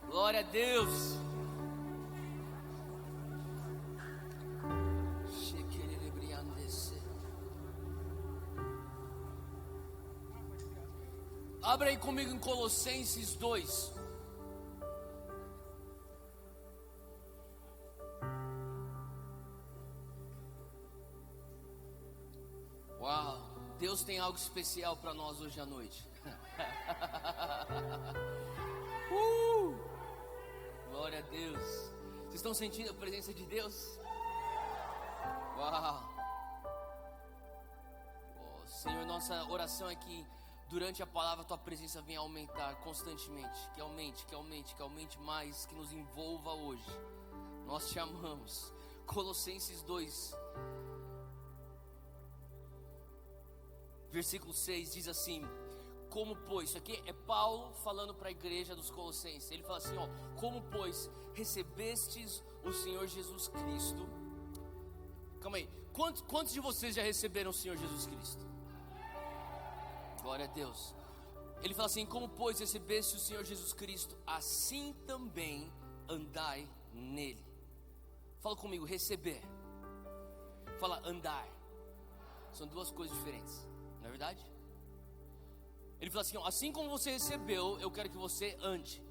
Glória a Deus. Abra aí comigo em Colossenses 2. Uau, Deus tem algo especial para nós hoje à noite. Glória a Deus. Vocês estão sentindo a presença de Deus? Uau. Oh, Senhor, nossa oração é que durante a palavra tua presença venha aumentar constantemente. Que aumente mais, que nos envolva hoje. Nós te amamos. Colossenses 2, versículo 6 diz assim: como pois, isso aqui é Paulo falando para a igreja dos Colossenses. Ele fala assim, ó: como pois recebestes o Senhor Jesus Cristo. Calma aí, quantos de vocês já receberam o Senhor Jesus Cristo? Glória a Deus. Ele fala assim: como pois recebeste o Senhor Jesus Cristo, assim também andai nele. Fala comigo, receber. Fala andar. São duas coisas diferentes, não é verdade? Ele fala assim, ó: assim como você recebeu, eu quero que você ande.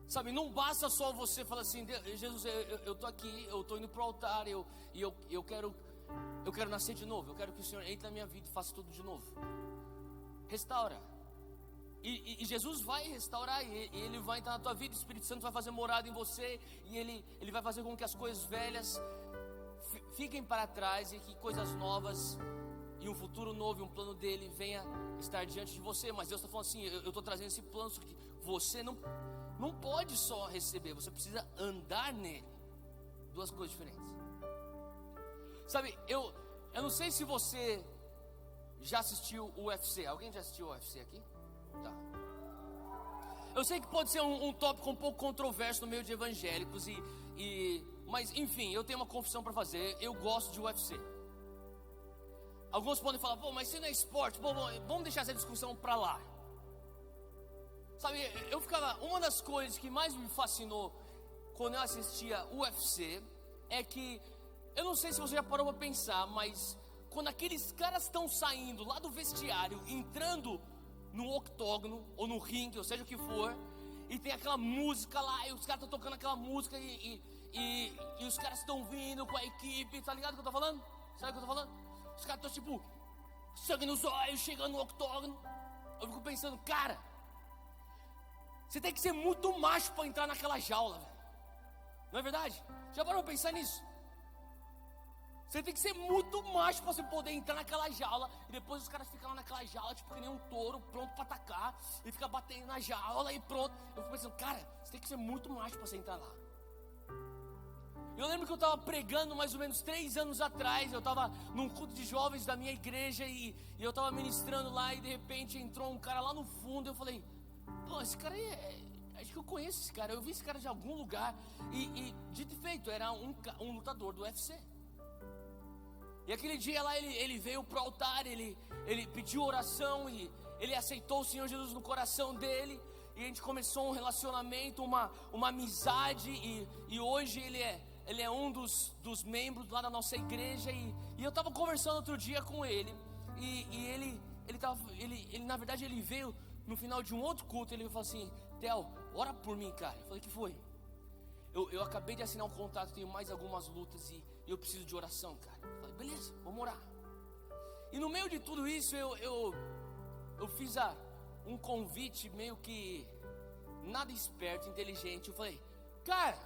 Sabe, não basta só você falar assim: Jesus, eu tô aqui, eu tô indo pro altar, eu quero nascer de novo, eu quero que o Senhor entre na minha vida e faça tudo de novo. Restaura. E Jesus vai restaurar, e Ele vai entrar na tua vida, o Espírito Santo vai fazer morada em você, e Ele vai fazer com que as coisas velhas fiquem para trás, e que coisas novas, e um futuro novo, e um plano dele venha estar diante de você. Mas Deus está falando assim: eu estou trazendo esse plano, que você não pode só receber, você precisa andar nele. Duas coisas diferentes. Sabe, eu não sei se você já assistiu o UFC. Alguém já assistiu o UFC aqui? Tá. Eu sei que pode ser um tópico um pouco controverso no meio de evangélicos, mas enfim, eu tenho uma confissão para fazer. Eu gosto de UFC. Alguns podem falar: pô, mas isso não é esporte. Pô, vamos deixar essa discussão para lá. Sabe, uma das coisas que mais me fascinou quando eu assistia o UFC é que, eu não sei se você já parou para pensar, mas quando aqueles caras estão saindo lá do vestiário, entrando no octógono ou no ringue, ou seja o que for, e tem aquela música lá, e os caras estão tocando aquela música, e os caras estão vindo com a equipe, tá ligado o que eu tô falando? Sabe o que eu tô falando? Os caras estão tipo, sangue nos olhos, chegando no octógono. Eu fico pensando, cara, você tem que ser muito macho para entrar naquela jaula, velho. Não é verdade? Já parou para pensar nisso? Você tem que ser muito macho para você poder entrar naquela jaula, e depois os caras ficam lá naquela jaula, tipo que nem um touro, pronto para atacar, e fica batendo na jaula e pronto. Eu fico pensando, cara, você tem que ser muito macho para você entrar lá. Eu lembro que eu estava pregando mais ou menos 3 anos atrás. Eu estava num culto de jovens da minha igreja, e eu estava ministrando lá, e de repente entrou um cara lá no fundo. Eu falei: pô, esse cara aí acho que eu conheço esse cara, eu vi esse cara de algum lugar. E dito e feito, era um lutador do UFC. E aquele dia lá ele veio pro altar, ele pediu oração, e ele aceitou o Senhor Jesus no coração dele. E a gente começou um relacionamento, uma amizade, e hoje ele é um dos membros lá da nossa igreja. E eu estava conversando outro dia com ele, e ele na verdade ele veio no final de um outro culto. Ele falou assim: Theo, ora por mim, cara. Eu falei: que foi? Eu acabei de assinar um contrato, tenho mais algumas lutas, e eu preciso de oração, cara. Eu falei: beleza, vamos orar. E no meio de tudo isso, eu fiz um convite meio que nada esperto, inteligente. Eu falei: cara,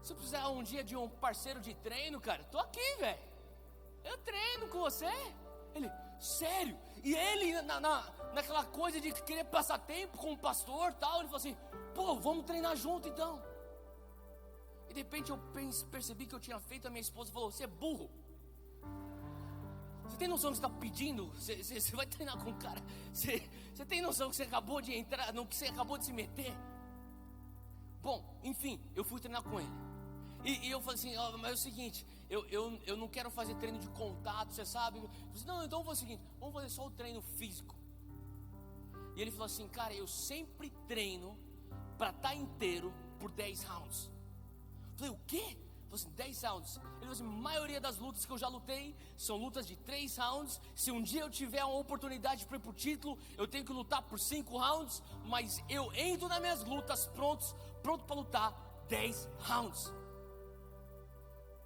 se eu precisar um dia de um parceiro de treino, cara, tô aqui, velho. Eu treino com você. Ele: sério? E ele naquela coisa de querer passar tempo com o pastor e tal, ele falou assim: pô, vamos treinar junto então. E de repente eu percebi que eu tinha feito. A minha esposa falou: você é burro. Você tem noção do que você está pedindo? Você vai treinar com um cara. Você tem noção que você acabou de entrar, no que você acabou de se meter? Bom, enfim, eu fui treinar com ele. E eu falei assim: ó, mas é o seguinte, eu não quero fazer treino de contato, você sabe? Eu falei assim: não, então vou fazer o seguinte, vamos fazer só o treino físico. E ele falou assim: cara, eu sempre treino para estar inteiro por 10 rounds. Eu falei: o quê? Ele falou assim: 10 rounds. Ele falou assim: a maioria das lutas que eu já lutei são lutas de 3 rounds. Se um dia eu tiver uma oportunidade para ir pro título, eu tenho que lutar por 5 rounds. Mas eu entro nas minhas lutas pronto para lutar 10 rounds.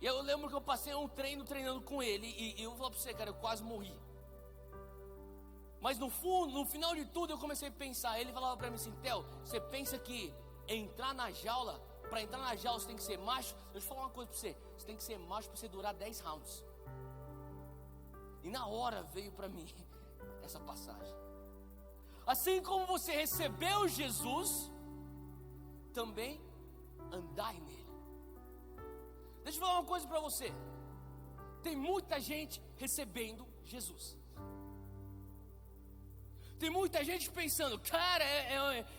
E eu lembro que eu passei um treino treinando com ele, e eu vou falar para você, cara, eu quase morri. Mas no final de tudo eu comecei a pensar. Ele falava para mim assim: Theo, você pensa que entrar na jaula, para entrar na jaula você tem que ser macho? Deixa eu falar uma coisa para você: você tem que ser macho para você durar 10 rounds. E na hora veio para mim essa passagem: assim como você recebeu Jesus, também andai nele. Deixa eu falar uma coisa para você: tem muita gente recebendo Jesus. Tem muita gente pensando: cara,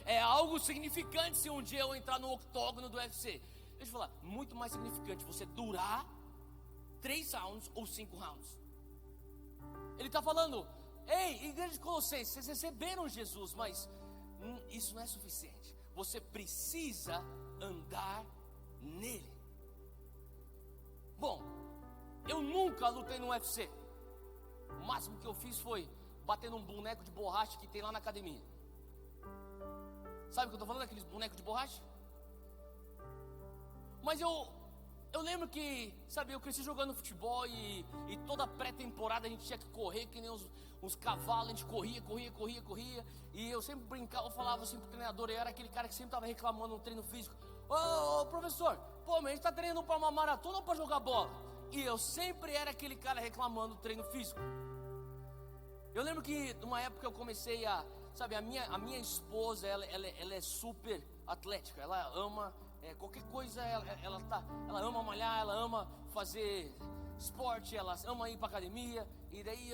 é algo significante se um dia eu entrar no octógono do UFC. Deixa eu falar, muito mais significante você durar 3 rounds ou 5 rounds. Ele está falando: ei, igreja de Colossenses, vocês receberam Jesus, mas isso não é suficiente. Você precisa andar nele. Bom, eu nunca lutei no UFC. O máximo que eu fiz foi bater num boneco de borracha que tem lá na academia. Sabe o que eu estou falando? Aqueles bonecos de borracha? Mas eu lembro que, sabe, eu cresci jogando futebol e toda pré-temporada a gente tinha que correr que nem uns cavalos. A gente corria. E eu sempre brincava, eu falava assim pro treinador, eu era aquele cara que sempre estava reclamando no treino físico: ô professor, pô, mas a gente está treinando para uma maratona ou para jogar bola? E eu sempre era aquele cara reclamando do treino físico. Eu lembro que numa época eu comecei a, sabe, a minha esposa, ela é super atlética. Ela ama qualquer coisa, ela ama malhar, ela ama fazer esporte, ela ama ir para academia. E daí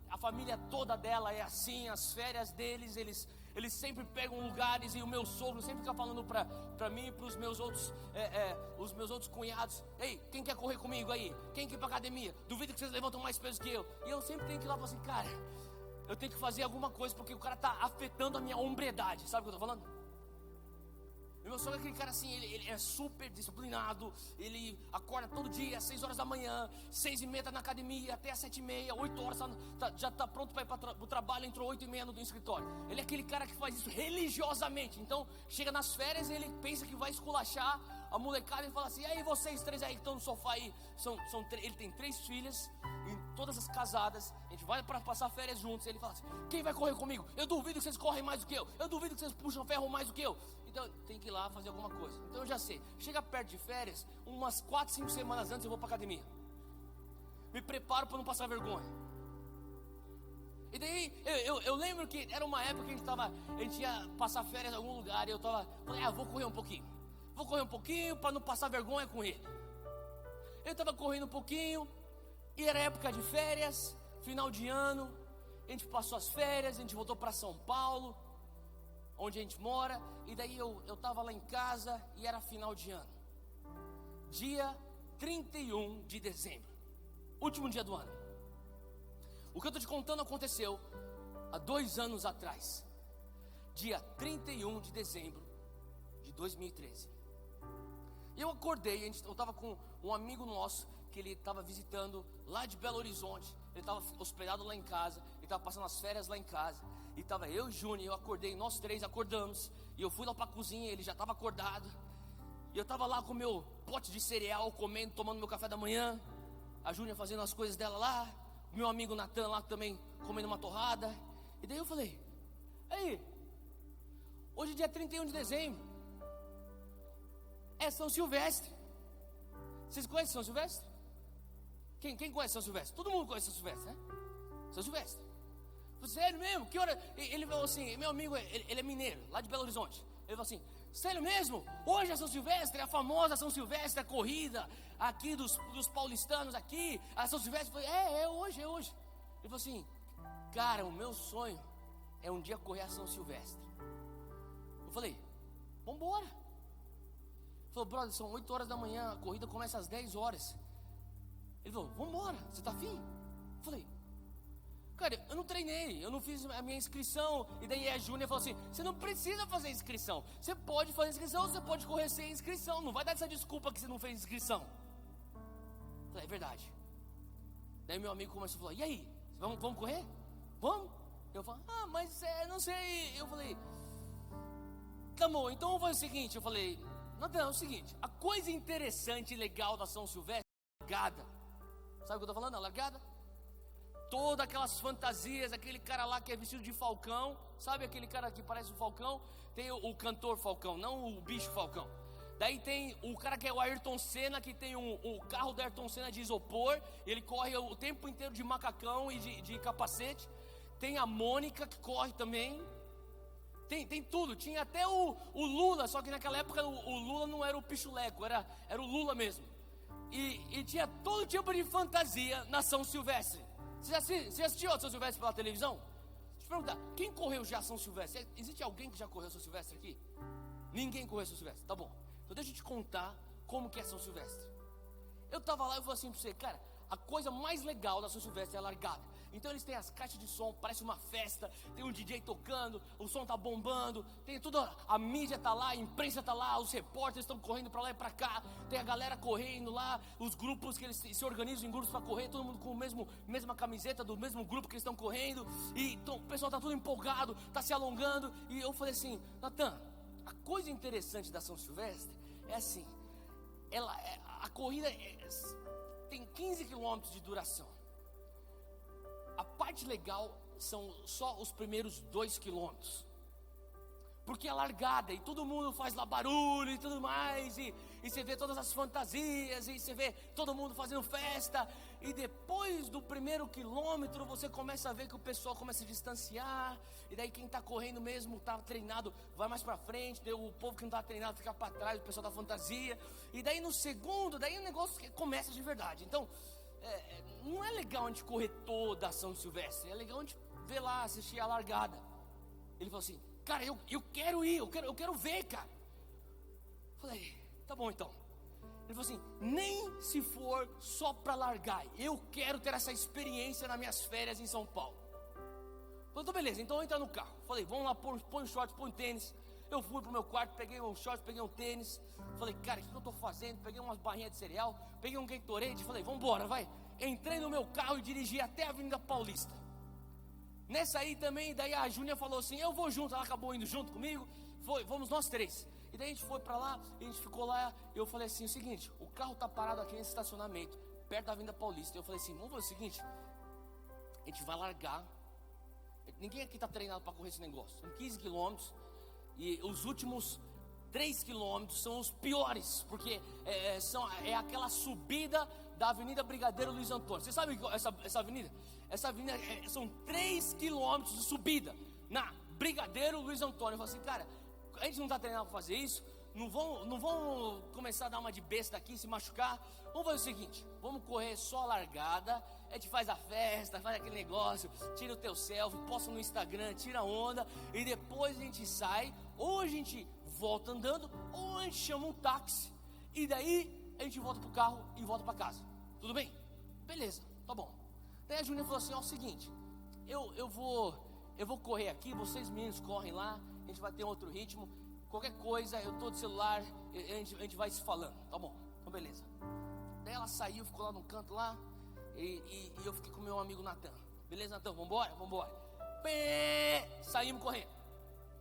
a família toda dela é assim. As férias deles, eles sempre pegam lugares, e o meu sogro sempre fica falando para mim e para os meus outros cunhados: ei, quem quer correr comigo aí? Quem quer ir para academia? Duvido que vocês levantam mais peso que eu. E eu sempre tenho que ir lá e falar assim: cara, eu tenho que fazer alguma coisa, porque o cara está afetando a minha hombridade. Sabe o que eu estou falando? E meu sogro é aquele cara assim, ele é super disciplinado. Ele acorda todo dia às 6 horas da manhã, 6h30 tá na academia, até às 7h30, 8 horas já está pronto para ir para o trabalho. Entrou 8h30 no escritório. Ele é aquele cara que faz isso religiosamente. Então chega nas férias, ele pensa que vai esculachar a molecada e fala assim: e aí vocês 3 aí que estão no sofá aí, ele tem 3 filhas, e todas as casadas. A gente vai para passar férias juntos. Ele fala assim: quem vai correr comigo? Eu duvido que vocês correm mais do que eu duvido que vocês puxam ferro mais do que eu. Então tem que ir lá fazer alguma coisa. Então eu já sei, chega perto de férias, umas 4, 5 semanas antes eu vou para academia. Me preparo para não passar vergonha. E daí eu lembro que era uma época que a gente ia passar férias em algum lugar, e eu falei: vou correr um pouquinho para não passar vergonha com ele. Eu estava correndo um pouquinho, e era época de férias, final de ano. A gente passou as férias, a gente voltou para São Paulo, onde a gente mora. E daí eu estava lá em casa, e era final de ano, dia 31 de dezembro, último dia do ano. O que eu estou te contando aconteceu há 2 anos atrás, dia 31 de dezembro de 2013. E eu acordei, eu estava com um amigo nosso, que ele estava visitando lá de Belo Horizonte. Ele estava hospedado lá em casa, ele estava passando as férias lá em casa. E estava eu e o Júnior, eu acordei, nós 3 acordamos. E eu fui lá para a cozinha, ele já estava acordado. E eu estava lá com o meu pote de cereal, comendo, tomando meu café da manhã. A Júnior fazendo as coisas dela lá. O meu amigo Natan lá também comendo uma torrada. E daí eu falei: aí, hoje é dia 31 de dezembro, é São Silvestre. Vocês conhecem São Silvestre? Quem conhece São Silvestre? Todo mundo conhece São Silvestre, né? São Silvestre. Sério mesmo? Que hora? Ele falou assim: meu amigo, ele é mineiro, lá de Belo Horizonte. Ele falou assim: sério mesmo? Hoje é São Silvestre, a famosa São Silvestre, a corrida aqui dos paulistanos aqui. A São Silvestre. Eu falei: é hoje. Ele falou assim: cara, o meu sonho é um dia correr a São Silvestre. Eu falei: vambora. Ele falou: brother, são 8 horas da manhã, a corrida começa às 10 horas. Ele falou: vambora, você tá afim? Eu falei: Cara, eu não treinei, eu não fiz a minha inscrição. E daí a Júnior falou assim: você não precisa fazer inscrição. Você pode fazer inscrição, você pode correr sem inscrição. Não vai dar essa desculpa que você não fez inscrição. Eu falei, é verdade. Daí meu amigo começou a falar: e aí, vamos correr? Vamos? Eu falei, mas não sei. Eu falei, tá bom, então vamos fazer o seguinte. Eu falei, não, é o seguinte, a coisa interessante e legal da São Silvestre é a largada. Sabe o que eu tô falando? A largada? Todas aquelas fantasias, aquele cara lá que é vestido de falcão, sabe aquele cara que parece um falcão? Tem o cantor Falcão, não o bicho Falcão. Daí tem o cara que é o Ayrton Senna, que tem o carro do Ayrton Senna de isopor, ele corre o tempo inteiro de macacão e de capacete. Tem a Mônica que corre também. Tem tudo, tinha até o Lula, só que naquela época o Lula não era o pichuleco, era o Lula mesmo. E tinha todo tipo de fantasia na São Silvestre. Você já assistiu a São Silvestre pela televisão? Deixa eu te perguntar, quem correu já São Silvestre? Existe alguém que já correu São Silvestre aqui? Ninguém correu São Silvestre, tá bom. Então deixa eu te contar como que é São Silvestre. Eu tava lá e falei assim pra você, cara, a coisa mais legal da São Silvestre é a largada. Então eles têm as caixas de som, parece uma festa, tem um DJ tocando, o som tá bombando, tem tudo, a mídia tá lá, a imprensa tá lá, os repórteres estão correndo pra lá e pra cá, tem a galera correndo lá, os grupos que eles se organizam em grupos pra correr, todo mundo com a mesma camiseta do mesmo grupo que eles estão correndo, e então, o pessoal tá tudo empolgado, tá se alongando, e eu falei assim, Natan, a coisa interessante da São Silvestre é assim, a corrida tem 15 quilômetros de duração. A parte legal são só os primeiros 2 quilômetros, porque é largada e todo mundo faz lá barulho e tudo mais, e você vê todas as fantasias, e você vê todo mundo fazendo festa, e depois do primeiro quilômetro você começa a ver que o pessoal começa a distanciar, e daí quem está correndo mesmo, está treinado, vai mais para frente, daí o povo que não está treinado fica para trás, o pessoal da fantasia, e daí no segundo, daí o negócio começa de verdade. Então não é legal a gente correr toda a São Silvestre, é legal a gente ver lá, assistir a largada. Ele falou assim, cara, eu quero ir, eu quero ver, cara. Falei, tá bom então. Ele falou assim, nem se for só pra largar, eu quero ter essa experiência nas minhas férias em São Paulo. Falei, então beleza, então entra no carro. Falei, vamos lá, põe um short, põe um tênis. Eu fui pro meu quarto, peguei um short, peguei um tênis. Falei, cara, o que eu tô fazendo? Peguei umas barrinhas de cereal, peguei um Gatorade. Falei, vambora, vai. Entrei no meu carro e dirigi até a Avenida Paulista. Nessa aí também, daí a Júnior falou assim, eu vou junto. Ela acabou indo junto comigo, vamos nós três. E daí a gente foi pra lá, a gente ficou lá. Eu falei assim, o seguinte, o carro tá parado aqui nesse estacionamento, perto da Avenida Paulista. Eu falei assim, vamos fazer o seguinte, a gente vai largar. Ninguém aqui tá treinado pra correr esse negócio. São 15 quilômetros. E os últimos 3 quilômetros são os piores, porque é aquela subida da Avenida Brigadeiro Luiz Antônio. Você sabe essa avenida? Essa avenida são 3 quilômetros de subida na Brigadeiro Luiz Antônio. Eu falei assim, cara, a gente não está treinado para fazer isso. Não vão começar a dar uma de besta aqui, se machucar. Vamos fazer o seguinte, vamos correr só a largada. A gente faz a festa, faz aquele negócio, tira o teu selfie, posta no Instagram, tira onda. E depois a gente sai, ou a gente volta andando, ou a gente chama um táxi. E daí a gente volta pro carro e volta para casa. Tudo bem? Beleza, tá bom. Daí a Júnior falou assim, ó, o seguinte, eu vou correr aqui, vocês meninos correm lá, a gente vai ter outro ritmo. Qualquer coisa, eu tô de celular, a gente vai se falando, tá bom, então beleza. Daí ela saiu, ficou lá no canto lá, e eu fiquei com meu amigo Natan. Beleza, Natan, vambora? Saímos correndo.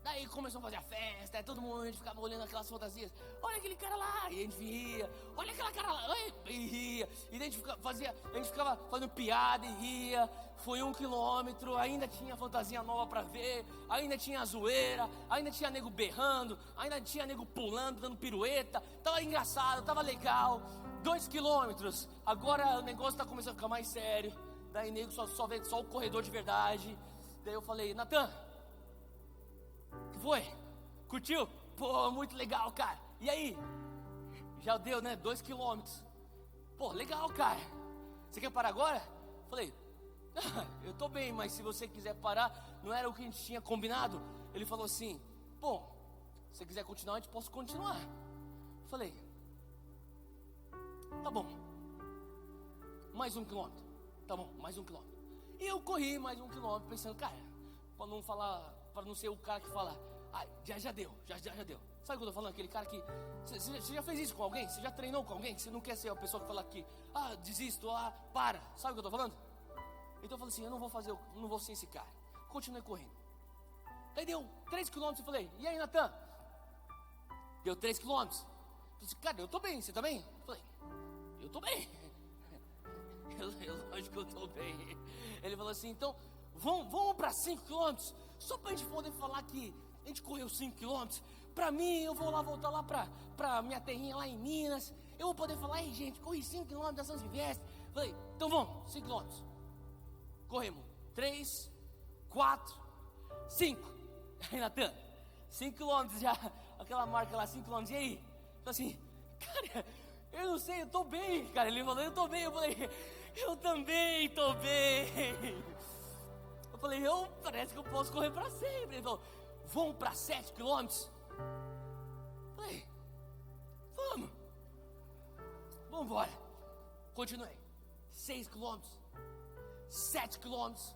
Daí começou a fazer a festa, todo mundo, a gente ficava olhando aquelas fantasias. Olha aquele cara lá, e a gente ria. Olha aquela cara lá, e ria. E daí a gente ficava fazendo piada e ria. Foi 1 quilômetro, ainda tinha fantasia nova pra ver, ainda tinha zoeira, ainda tinha nego berrando, ainda tinha nego pulando, dando pirueta. Tava engraçado, tava legal. 2 quilômetros, agora o negócio tá começando a ficar mais sério. Daí nego só vê só o corredor de verdade. Daí eu falei, Natan, que foi? Curtiu? Pô, muito legal, cara. E aí? Já deu, né? 2 quilômetros. Pô, legal, cara. Você quer parar agora? Falei, eu tô bem, mas se você quiser parar, não era o que a gente tinha combinado? Ele falou assim, bom, se você quiser continuar, a gente pode continuar. Falei, tá bom. Mais 1 quilômetro. Tá bom, mais 1 quilômetro. E eu corri mais 1 quilômetro pensando, cara, para não falar, para não ser o cara que fala, já deu. Sabe o que eu tô falando? Aquele cara que, você já fez isso com alguém? Você já treinou com alguém? Você não quer ser a pessoa que fala que, desisto, para. Sabe o que eu tô falando? Então eu falei assim, eu não vou ser esse cara. Continuei correndo. Aí deu 3 quilômetros, eu falei, e aí, Natan? Deu 3 quilômetros. Eu falei assim, cara, eu tô bem, você tá bem? Eu falei, eu tô bem. Lógico que eu tô bem. Ele falou assim, então, vamos para 5 quilômetros, só pra gente poder falar que a gente correu 5 quilômetros. Pra mim, eu vou voltar lá pra minha terrinha lá em Minas. Eu vou poder falar, gente, corri 5 quilômetros da São Silvestre. Falei, então vamos, 5 quilômetros. Corremos, 3, 4, 5. Aí, Natan, 5 quilômetros já, aquela marca lá, 5 quilômetros, e aí? Falei assim, cara, eu não sei, eu tô bem, cara. Ele falou, eu tô bem. Eu falei, eu também tô bem. Eu falei, parece que eu posso correr pra sempre. Ele falou, vamos pra 7 quilômetros? Eu falei, vamos embora. Continuei, 6 quilômetros, 7 quilômetros.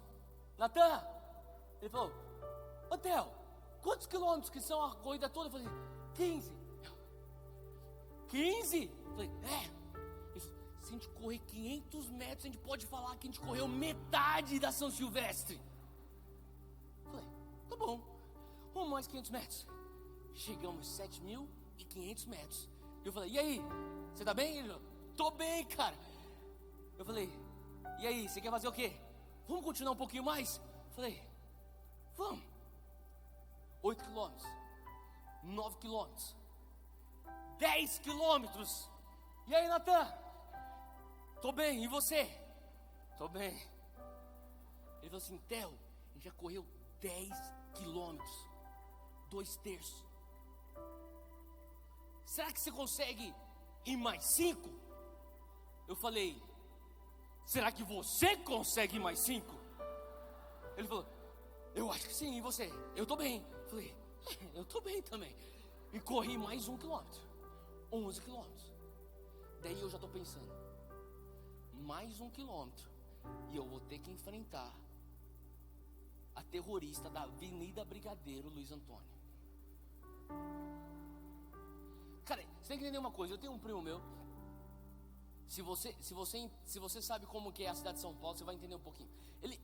Natan, ele falou, ô Theo, quantos quilômetros que são a corrida toda? Eu falei, 15. 15? Eu falei, Ele falou, se a gente correr 500 metros, a gente pode falar que a gente correu metade da São Silvestre. Eu falei, tá bom, vamos mais 500 metros. Chegamos 7.500 metros. Eu falei, e aí, você tá bem? Ele falou, tô bem, cara. Eu falei, e aí, você quer fazer o quê? Vamos continuar um pouquinho mais? Eu falei, vamos. 8 quilômetros, 9 quilômetros, 10 quilômetros. E aí, Natan? Tô bem, e você? Tô bem. Ele falou assim, Theo, a gente já correu 10 quilômetros, 2/3. Será que você consegue ir mais 5? Eu falei, será que você consegue ir mais 5? Ele falou, eu acho que sim, e você? Eu tô bem. Eu falei, eu tô bem também. E corri mais 1 quilômetro, 11 quilômetros. Daí eu já tô pensando, mais 1 quilômetro e eu vou ter que enfrentar a terrorista da Avenida Brigadeiro Luiz Antônio. Cara, você tem que entender uma coisa, eu tenho um primo meu. Se você sabe como que é a cidade de São Paulo, você vai entender um pouquinho.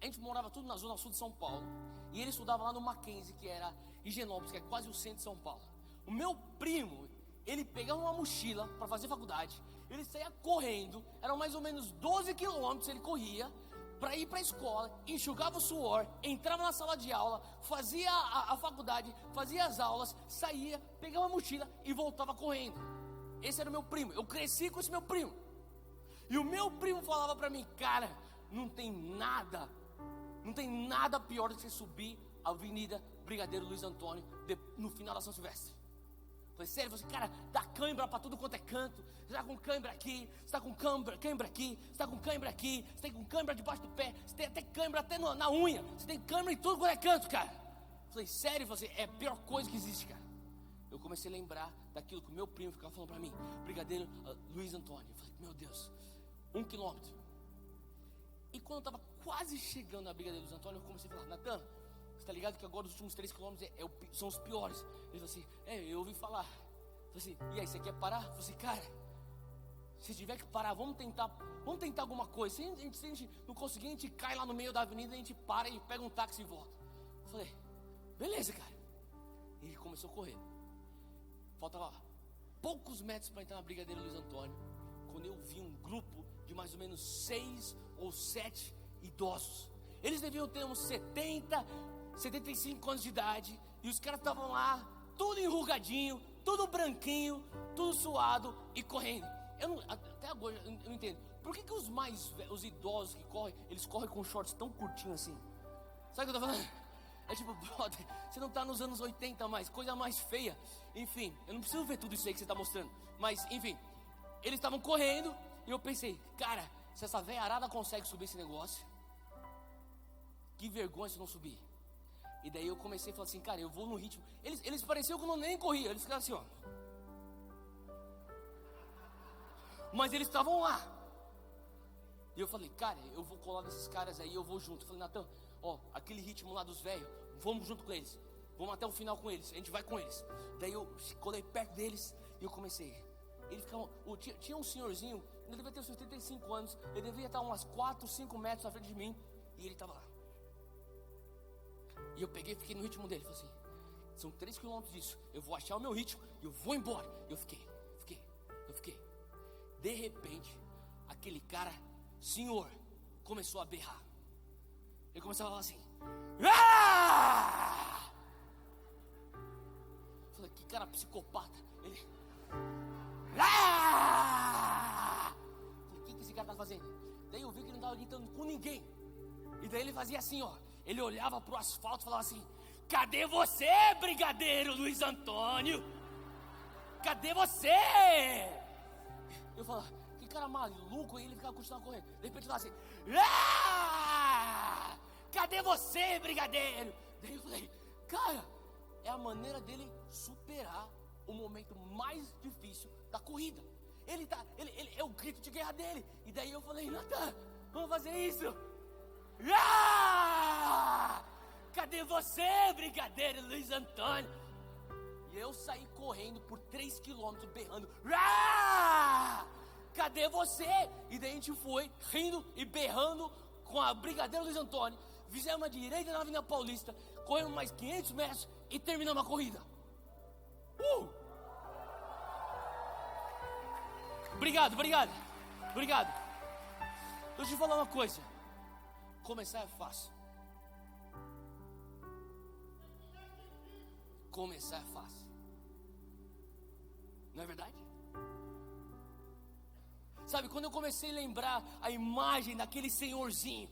A gente morava tudo na zona sul de São Paulo. E ele estudava lá no Mackenzie, que era Higienópolis, que é quase o centro de São Paulo. O meu primo, ele pegava uma mochila para fazer faculdade. Ele saía correndo, eram mais ou menos 12 quilômetros ele corria para ir para a escola, enxugava o suor, entrava na sala de aula, fazia a faculdade, fazia as aulas, saía, pegava a mochila e voltava correndo. Esse era o meu primo, eu cresci com esse meu primo. E o meu primo falava para mim, cara, não tem nada pior do que você subir a Avenida Brigadeiro Luiz Antônio no final da São Silvestre. Falei, sério, você, cara, dá cãibra pra tudo quanto é canto. Você tá com cãibra aqui, você tá com cãibra aqui, você tá com cãibra aqui, você tem com cãibra debaixo do pé, você tem até cãibra até na unha, você tem cãibra em tudo quanto é canto, cara. Falei, sério, você, é a pior coisa que existe, cara. Eu comecei a lembrar daquilo que o meu primo ficava falando pra mim, Brigadeiro Luiz Antônio. Eu falei, meu Deus, 1 quilômetro. E quando eu tava quase chegando na Brigadeiro Luiz Antônio, eu comecei a falar, Natan, você tá ligado que agora os últimos 3 quilômetros são os piores? Ele falou assim, eu ouvi falar. Eu falei assim, e aí, você quer parar? Eu falei assim, cara, se tiver que parar, vamos tentar alguma coisa. Se a gente não conseguir, a gente cai lá no meio da avenida, a gente para e pega um táxi e volta. Eu falei, beleza, cara. E ele começou a correr. Faltava poucos metros para entrar na Brigadeiro Luiz Antônio, quando eu vi um grupo de mais ou menos 6 ou 7 idosos. Eles deviam ter uns 75 anos de idade. E os caras estavam lá, tudo enrugadinho, tudo branquinho, tudo suado e correndo. Até agora eu não entendo. Por que os idosos que correm, eles correm com shorts tão curtinhos assim? Sabe o que eu tô falando? É tipo, brother, você não tá nos anos 80 mais, coisa mais feia. Enfim, eu não preciso ver tudo isso aí que você tá mostrando. Mas, enfim, eles estavam correndo e eu pensei, cara, se essa véia arada consegue subir esse negócio, que vergonha se não subir. E daí eu comecei a falar assim, cara, eu vou no ritmo. Eles pareciam que eu nem corria, eles ficavam assim, ó. Mas eles estavam lá. E eu falei, cara, eu vou colar nesses caras aí, eu vou junto. Eu falei, Natan, ó, aquele ritmo lá dos velhos, vamos junto com eles. Vamos até o final com eles, a gente vai com eles. Daí eu colei perto deles e eu comecei. Ele ficava, tinha um senhorzinho, ele devia ter uns 75 anos, ele devia estar umas 4, 5 metros na frente de mim. E ele estava lá. E eu peguei e fiquei no ritmo dele. Falei assim, são 3 quilômetros disso, eu vou achar o meu ritmo e eu vou embora. Eu fiquei. De repente, aquele cara, senhor, começou a berrar. Ele começou a falar assim, ah! Falei, que cara psicopata. Ele, ah! Falei, o que esse cara tá fazendo? Daí eu vi que ele não estava gritando com ninguém. E daí ele fazia assim, ó. Ele olhava pro asfalto e falava assim, cadê você, brigadeiro Luiz Antônio? Cadê você? Eu falava, que cara maluco. E ele ficava continuando correndo. De repente ele falava assim, ah! Cadê você, brigadeiro? Daí eu falei, cara, é a maneira dele superar o momento mais difícil da corrida. Ele é o grito de guerra dele. E daí eu falei, Natan, vamos fazer isso. Ah! Cadê você, brigadeiro Luiz Antônio? E eu saí correndo por 3 quilômetros berrando, ah! Cadê você? E daí a gente foi rindo e berrando com a brigadeiro Luiz Antônio. Fizemos uma direita na Avenida Paulista, corremos mais 500 metros e terminamos a corrida. Obrigado. Deixa eu te falar uma coisa. Começar é fácil. Não é verdade? Sabe, quando eu comecei a lembrar a imagem daquele senhorzinho,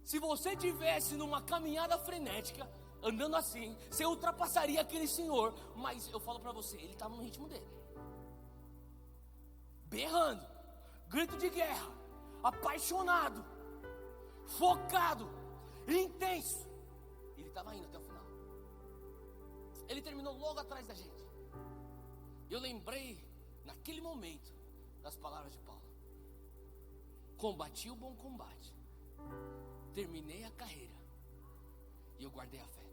se você tivesse numa caminhada frenética, andando assim, você ultrapassaria aquele senhor. Mas eu falo pra você, ele estava no ritmo dele, berrando, grito de guerra, apaixonado, focado, intenso. Ele estava indo até o final. Ele terminou logo atrás da gente. Eu lembrei naquele momento das palavras de Paulo: combati o bom combate, terminei a carreira e eu guardei a fé.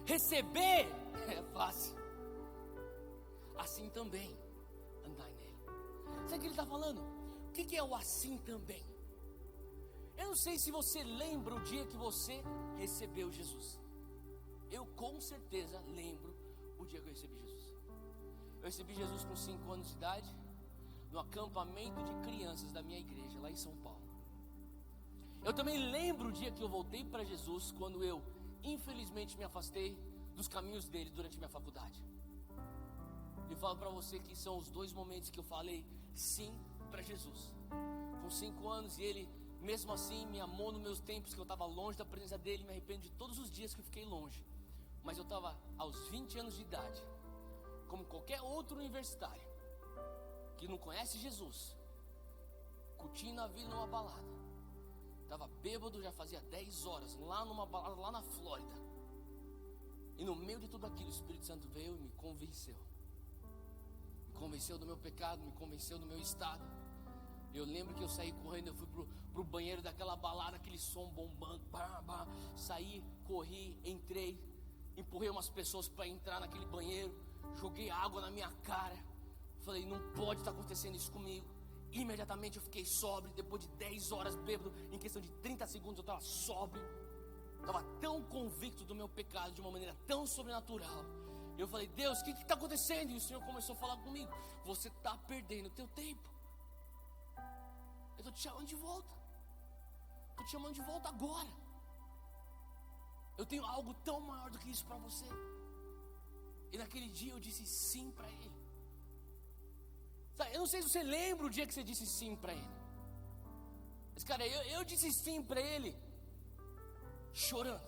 Receber é fácil, assim também andar nele. Sabe o que ele está falando? O que é o assim também? Eu não sei se você lembra o dia que você recebeu Jesus. Eu com certeza lembro o dia que eu recebi Jesus. Eu recebi Jesus com 5 anos de idade, no acampamento de crianças da minha igreja, lá em São Paulo. Eu também lembro o dia que eu voltei para Jesus, quando eu infelizmente me afastei dos caminhos dele durante minha faculdade. E falo para você que são os 2 momentos que eu falei sim para Jesus. Com 5 anos, e ele mesmo assim me amou nos meus tempos que eu estava longe da presença dele. Me arrependo de todos os dias que eu fiquei longe. Mas eu estava aos 20 anos de idade, como qualquer outro universitário que não conhece Jesus, curtindo a vida numa balada. Estava bêbado, já fazia 10 horas, lá numa balada, lá na Flórida. E no meio de tudo aquilo, o Espírito Santo veio e me convenceu. Me convenceu do meu pecado, me convenceu do meu estado. Eu lembro que eu saí correndo, eu fui pro banheiro daquela balada, aquele som bombando, saí, corri, entrei, empurrei umas pessoas para entrar naquele banheiro, joguei água na minha cara, falei, não pode estar acontecendo isso comigo. Imediatamente eu fiquei sóbrio. Depois de 10 horas bêbado, em questão de 30 segundos eu estava sóbrio. Estava tão convicto do meu pecado, de uma maneira tão sobrenatural. Eu falei, Deus, o que está acontecendo? E o Senhor começou a falar comigo: você está perdendo o teu tempo. Eu estou te chamando de volta. Estou te chamando de volta agora. Eu tenho algo tão maior do que isso para você. E naquele dia eu disse sim para Ele. Eu não sei se você lembra o dia que você disse sim para Ele. Mas cara, eu disse sim para Ele chorando.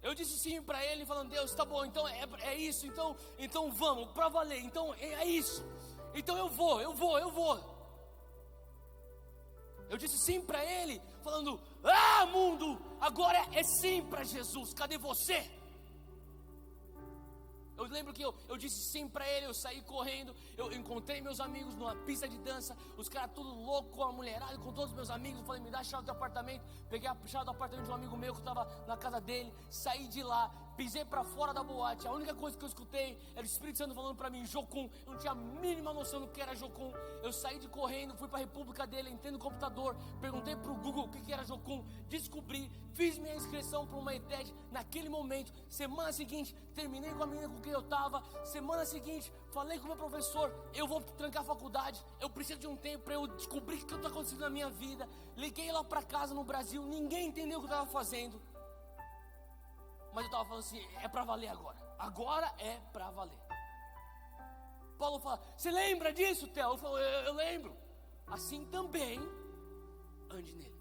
Eu disse sim para Ele falando, Deus, tá bom, então é isso, então vamos, para valer, então é isso. Então eu vou. Eu disse sim para Ele falando, mundo, agora é sim para Jesus, cadê você? Eu lembro que eu disse sim pra ele, eu saí correndo, eu encontrei meus amigos numa pista de dança, os caras tudo louco com a mulherada, com todos os meus amigos. Eu falei, me dá a chave do apartamento. Peguei a chave do apartamento de um amigo meu que estava na casa dele, saí de lá, pisei pra fora da boate. A única coisa que eu escutei era o Espírito Santo falando pra mim, Jocum. Eu não tinha a mínima noção do que era Jocum. Eu saí de correndo, fui pra república dele, entrei no computador, perguntei pro Google o que era Jocum, descobri, fiz minha inscrição para uma ETED naquele momento. Semana seguinte, terminei com a menina com quem eu estava. Semana seguinte, falei com o meu professor, eu vou trancar a faculdade, eu preciso de um tempo para eu descobrir o que está acontecendo na minha vida. Liguei lá para casa no Brasil, ninguém entendeu o que eu estava fazendo, mas eu estava falando assim, é para valer agora é para valer. Paulo fala, você lembra disso, Theo? Eu falo, eu lembro. Assim também ande nele.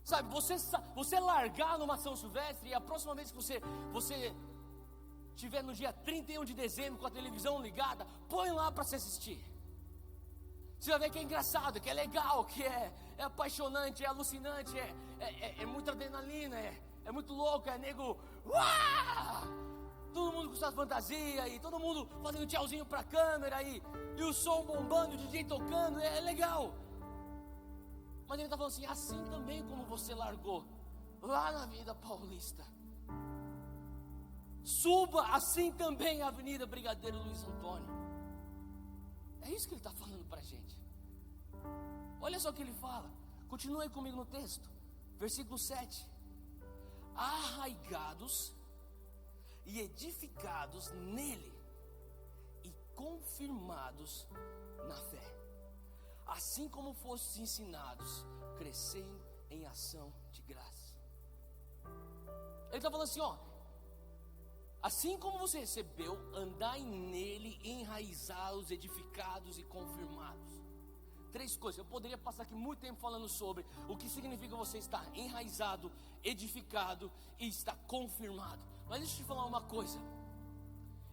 Sabe, você largar numa São Silvestre, e a próxima vez que você estiver no dia 31 de dezembro com a televisão ligada, põe lá para se assistir. Você vai ver que é engraçado, que é legal, que é apaixonante, é alucinante, é muita adrenalina, é muito louco, é nego, uá! Todo mundo com suas fantasias, e todo mundo fazendo tchauzinho pra câmera, e o som bombando, o DJ tocando, é legal. Mas ele está falando assim, assim também como você largou lá na Avenida Paulista, suba assim também a Avenida Brigadeiro Luiz Antônio. É isso que ele está falando para a gente. Olha só o que ele fala, continua aí comigo no texto, versículo 7. Arraigados e edificados nele e confirmados na fé, assim como fostes ensinados, crescendo em ação de graça. Ele está falando assim, ó, assim como você recebeu, andai nele, enraizados, edificados e confirmados. 3 coisas, eu poderia passar aqui muito tempo falando sobre o que significa você estar enraizado, edificado e estar confirmado. Mas deixa eu te falar uma coisa.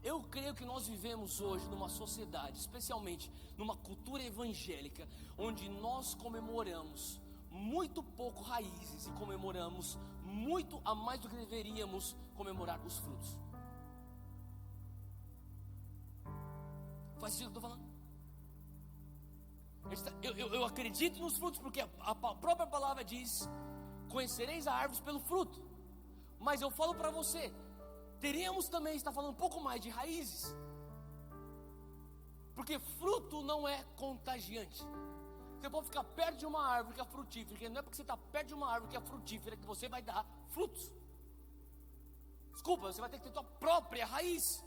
Eu creio que nós vivemos hoje numa sociedade, especialmente numa cultura evangélica, onde nós comemoramos muito pouco raízes e comemoramos muito a mais do que deveríamos comemorar os frutos. Faz sentido o que eu estou falando? Eu acredito nos frutos, porque a própria palavra diz, conhecereis a árvore pelo fruto. Mas eu falo para você, teríamos também estar falando um pouco mais de raízes, porque fruto não é contagiante. Você pode ficar perto de uma árvore que é frutífera, porque não é porque você está perto de uma árvore que é frutífera que você vai dar frutos. Desculpa, você vai ter que ter tua própria raiz.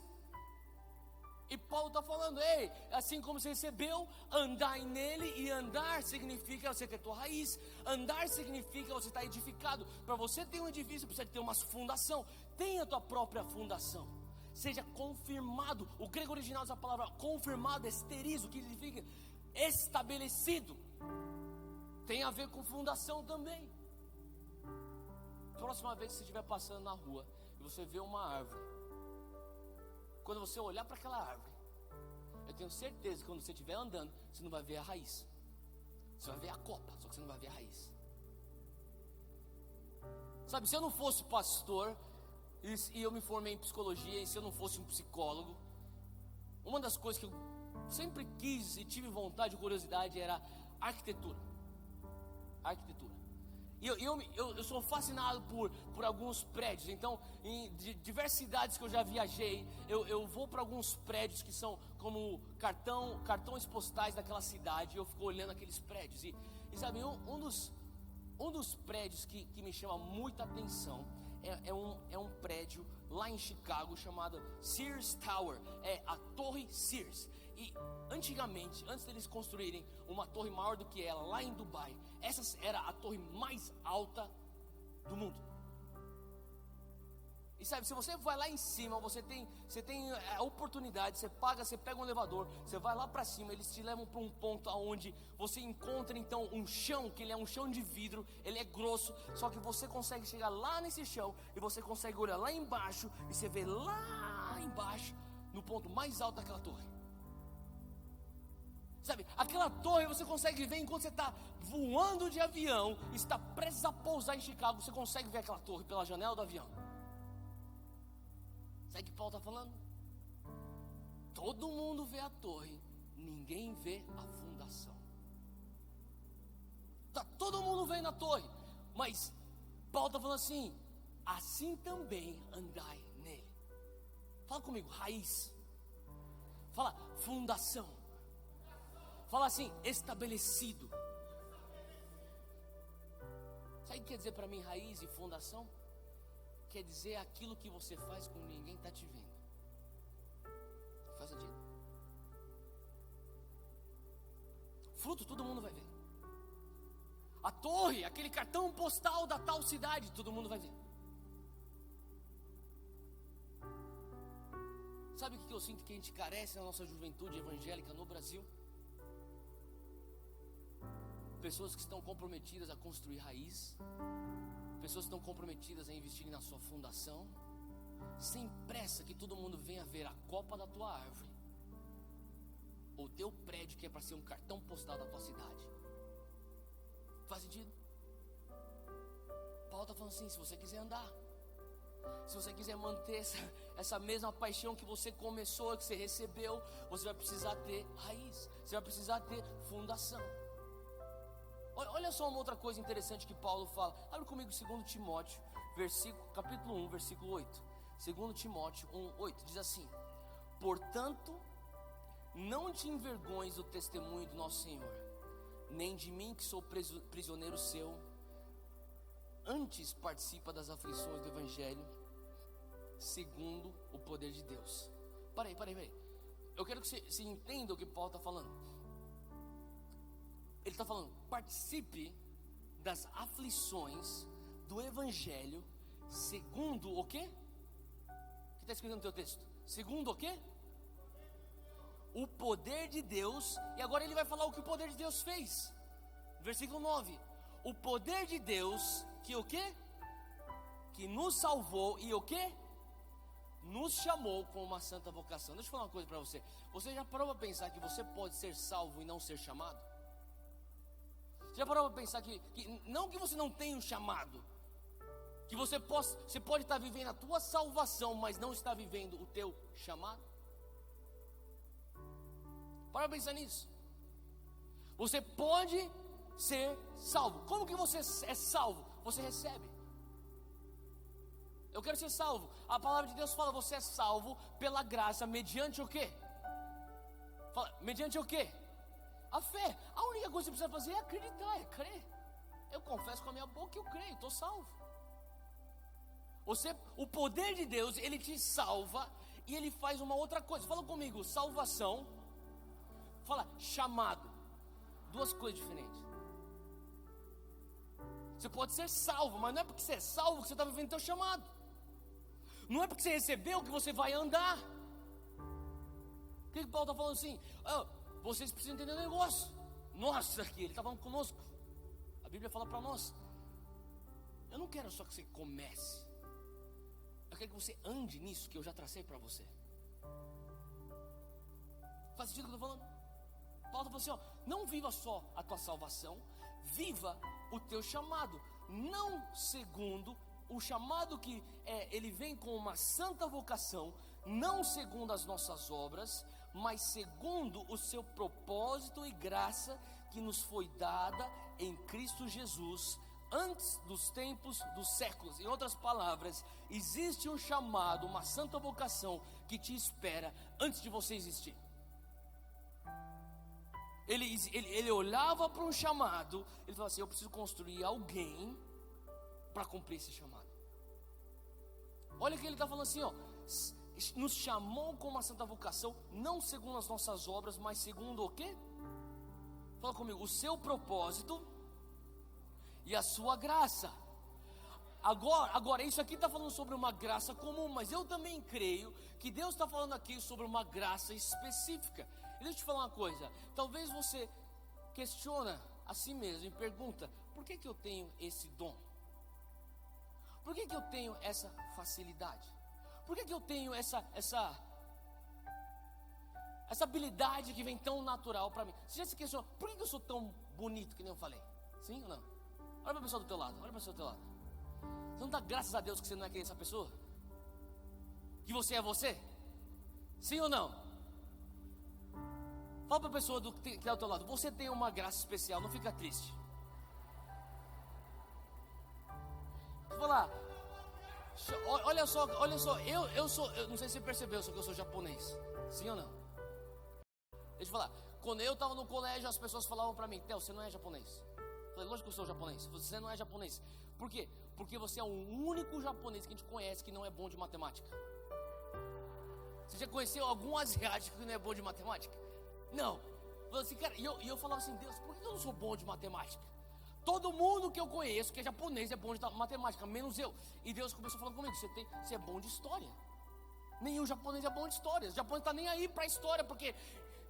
E Paulo está falando, ei, assim como você recebeu, andai nele. E andar significa você ter tua raiz. Andar significa você estar edificado. Para você ter um edifício, precisa ter uma fundação. Tenha a tua própria fundação. Seja confirmado. O grego original dessa palavra confirmado é esterizo, que significa estabelecido. Tem a ver com fundação também. Próxima vez que você estiver passando na rua e você vê uma árvore, quando você olhar para aquela árvore, eu tenho certeza que quando você estiver andando, você não vai ver a raiz. Você vai ver a copa, só que você não vai ver a raiz. Sabe, se eu não fosse pastor e eu me formei em psicologia, e se eu não fosse um psicólogo, uma das coisas que eu sempre quis e tive vontade e curiosidade era arquitetura. E eu sou fascinado por alguns prédios. Então, em diversas cidades que eu já viajei, eu vou para alguns prédios que são como cartões postais daquela cidade. E eu fico olhando aqueles prédios. E sabe, um dos prédios que me chama muita atenção é um prédio lá em Chicago chamado Sears Tower. É a Torre Sears. E antigamente, antes deles construírem uma torre maior do que ela lá em Dubai, essa era a torre mais alta do mundo. E sabe, se você vai lá em cima, você tem a oportunidade, você pega um elevador, você vai lá para cima, eles te levam para um ponto onde você encontra então um chão, que ele é um chão de vidro, ele é grosso, só que você consegue chegar lá nesse chão, e você consegue olhar lá embaixo, e você vê lá embaixo, no ponto mais alto daquela torre. Sabe, aquela torre você consegue ver enquanto você está voando de avião, está prestes a pousar em Chicago, você consegue ver aquela torre pela janela do avião. Sabe o que Paulo está falando? Todo mundo vê a torre, ninguém vê a fundação. Tá todo mundo vendo a torre, mas Paulo está falando assim: assim também andai nele. Fala comigo, raiz. Fala, fundação. Fala assim, estabelecido. Sabe o que quer dizer para mim raiz e fundação? Quer dizer aquilo que você faz quando ninguém está te vendo. Faz sentido? Fruto todo mundo vai ver. A torre, aquele cartão postal da tal cidade, todo mundo vai ver. Sabe o que eu sinto que a gente carece na nossa juventude evangélica no Brasil? Pessoas que estão comprometidas a construir raiz, pessoas que estão comprometidas a investir na sua fundação, sem pressa que todo mundo venha ver a copa da tua árvore, ou teu prédio que é para ser um cartão postal da tua cidade. Faz sentido? Paulo está falando assim: se você quiser andar, se você quiser manter essa mesma paixão que você começou, que você recebeu, você vai precisar ter raiz, você vai precisar ter fundação. Olha só uma outra coisa interessante que Paulo fala. Abre comigo 2 Timóteo, capítulo 1, versículo 8. 2 Timóteo 1, 8, diz assim: portanto, não te envergonhes do testemunho do nosso Senhor, nem de mim que sou prisioneiro seu. Antes participa das aflições do Evangelho, segundo o poder de Deus. Para aí. Eu quero que você entenda o que Paulo está falando. Ele está falando, participe das aflições do Evangelho, segundo o quê? O que está escrito no teu texto? Segundo o quê? O poder de Deus. E agora ele vai falar o que o poder de Deus fez. Versículo 9. O poder de Deus, que o quê? Que nos salvou e o quê? Nos chamou com uma santa vocação. Deixa eu falar uma coisa para você. Você já parou para pensar que você pode ser salvo e não ser chamado? Já parou para pensar que não que você não tenha um chamado, que você pode estar vivendo a tua salvação, mas não está vivendo o teu chamado? Para pensar nisso. Você pode ser salvo. Como que você é salvo? Você recebe. Eu quero ser salvo. A palavra de Deus fala: você é salvo pela graça, mediante o quê? Fala, mediante o quê? A fé. A única coisa que você precisa fazer é acreditar, é crer. Eu confesso com a minha boca que eu creio, estou salvo. O poder de Deus, ele te salva e ele faz uma outra coisa. Fala comigo, salvação. Fala, chamado. Duas coisas diferentes. Você pode ser salvo, mas não é porque você é salvo que você está vivendo o teu chamado. Não é porque você recebeu que você vai andar. O que Paulo está falando assim? Vocês precisam entender o negócio. Nós aqui, ele está falando conosco. A Bíblia fala para nós: eu não quero só que você comece, eu quero que você ande nisso que eu já tracei para você. Faz sentido o que eu estou falando? Paulo está falando assim: não viva só a tua salvação, viva o teu chamado. Não segundo o chamado que ele vem com uma santa vocação, não segundo as nossas obras, mas segundo o seu propósito e graça que nos foi dada em Cristo Jesus, antes dos tempos dos séculos. Em outras palavras, existe um chamado, uma santa vocação que te espera antes de você existir. Ele olhava para um chamado, ele falava assim: eu preciso construir alguém para cumprir esse chamado. Olha o que ele está falando assim, nos chamou com uma santa vocação, não segundo as nossas obras, mas segundo o quê? Fala comigo, o seu propósito e a sua graça. Agora isso aqui está falando sobre uma graça comum, mas eu também creio que Deus está falando aqui sobre uma graça específica. E deixa eu te falar uma coisa, talvez você questiona a si mesmo e pergunta: por que eu tenho esse dom? Por que eu tenho essa facilidade? Por que eu tenho essa habilidade que vem tão natural para mim? Você já se questionou, por que eu sou tão bonito que nem eu falei? Sim ou não? Olha para a pessoa do teu lado, olha para a pessoa do teu lado. Você não dá graças a Deus que você não é que nem essa pessoa? que você é você? Sim ou não? Fala para a pessoa que está ao teu lado, você tem uma graça especial, não fica triste. Vou falar, olha só, eu não sei se você percebeu, só que eu sou japonês. Sim ou não? Deixa eu falar, quando eu estava no colégio, as pessoas falavam para mim, Theo, você não é japonês. Eu falei, lógico que eu sou japonês. Você não é japonês. Por quê? Porque você é o único japonês que a gente conhece que não é bom de matemática. Você já conheceu algum asiático que não é bom de matemática? Não. Assim, cara, e eu falava assim, Deus, por que eu não sou bom de matemática? Todo mundo que eu conheço que é japonês é bom de matemática, menos eu. E Deus começou falando comigo, você é bom de história. Nenhum japonês é bom de história. O japonês não está nem aí para a história, porque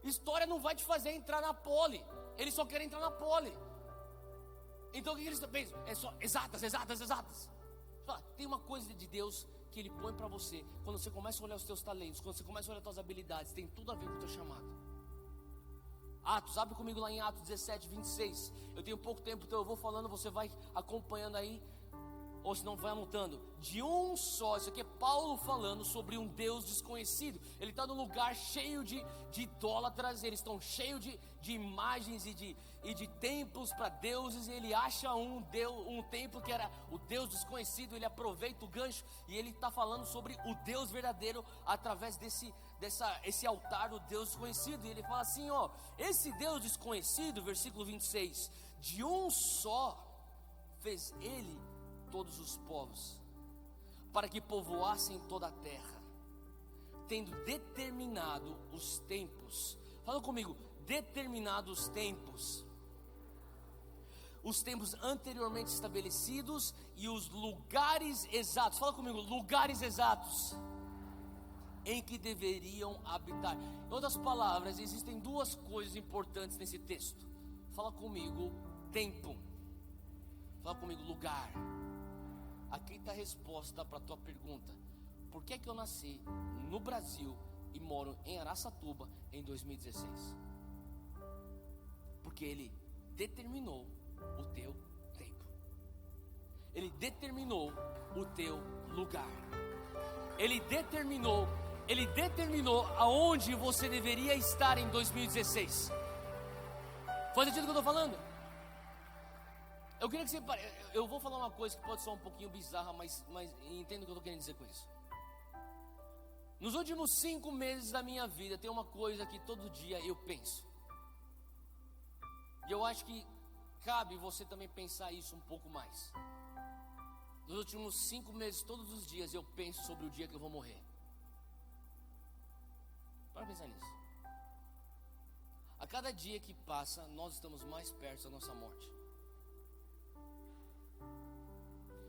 história não vai te fazer entrar na poli. Eles só querem entrar na poli. Então o que eles pensam? É só exatas. Tem uma coisa de Deus que Ele põe para você. Quando você começa a olhar os teus talentos, quando você começa a olhar as tuas habilidades, tem tudo a ver com o teu chamado. Atos, abre comigo lá em Atos 17, 26. Eu tenho pouco tempo, então eu vou falando, você vai acompanhando aí, ou se não vai anotando. De um só, isso aqui é Paulo falando sobre um Deus desconhecido. Ele está num lugar cheio de idólatras, eles estão cheios de imagens e de templos para deuses. E ele acha um templo que era o Deus desconhecido. Ele aproveita o gancho e ele está falando sobre o Deus verdadeiro através esse altar do Deus desconhecido. E ele fala assim, ó, esse Deus desconhecido, versículo 26, de um só fez ele todos os povos, para que povoassem toda a terra, tendo determinado os tempos. Fala comigo, determinados os tempos anteriormente estabelecidos e os lugares exatos. Fala comigo, lugares exatos em que deveriam habitar. Em outras palavras, existem duas coisas importantes nesse texto. Fala comigo, tempo. Fala comigo, lugar. Aqui está a resposta para a tua pergunta. Por que eu nasci no Brasil e moro em Araçatuba em 2016? Porque Ele determinou o teu tempo. Ele determinou o teu lugar. Ele determinou aonde você deveria estar em 2016. Faz sentido o que eu estou falando? Eu queria que você... Eu vou falar uma coisa que pode soar um pouquinho bizarra, mas entenda o que eu estou querendo dizer com isso. Nos últimos 5 meses da minha vida, tem uma coisa que todo dia eu penso. E eu acho que cabe você também pensar isso um pouco mais. Nos últimos 5 meses, todos os dias, eu penso sobre o dia que eu vou morrer. Para pensar nisso. A cada dia que passa, nós estamos mais perto da nossa morte.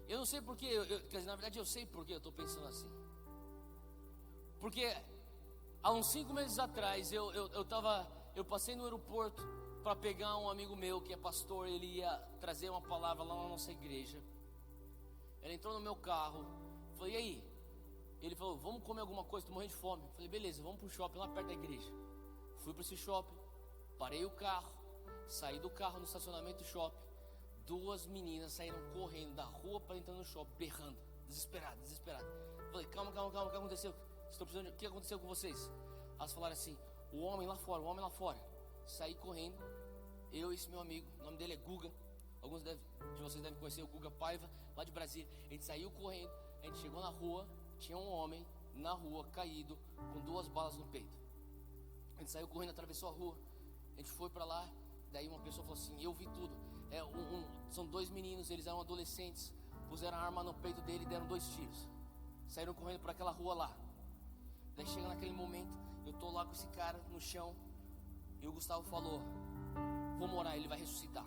Eu não sei porquê, quer dizer, na verdade eu sei porquê eu estou pensando assim. Porque há uns 5 meses atrás eu passei no aeroporto para pegar um amigo meu que é pastor. Ele ia trazer uma palavra lá na nossa igreja. Ele entrou no meu carro, falei, e aí? Ele falou, vamos comer alguma coisa, estou morrendo de fome. Eu falei, beleza, vamos para o shopping lá perto da igreja. Fui para esse shopping, parei o carro, saí do carro no estacionamento do shopping. 2 meninas saíram correndo da rua para entrar no shopping, berrando, desesperado. Falei, calma, o que aconteceu? O que aconteceu com vocês? Elas falaram assim, o homem lá fora. Saí correndo, eu e esse meu amigo, o nome dele é Guga. Alguns de vocês devem conhecer o Guga Paiva, lá de Brasília. A gente saiu correndo, a gente chegou na rua, tinha um homem na rua, caído, com 2 balas no peito. A gente saiu correndo, atravessou a rua, a gente foi para lá. Daí uma pessoa falou assim, eu vi tudo. São 2 meninos, eles eram adolescentes, puseram a arma no peito dele e deram 2 tiros. Saíram correndo por aquela rua lá. Daí chega naquele momento, eu tô lá com esse cara no chão, e o Gustavo falou, vamos orar, ele vai ressuscitar.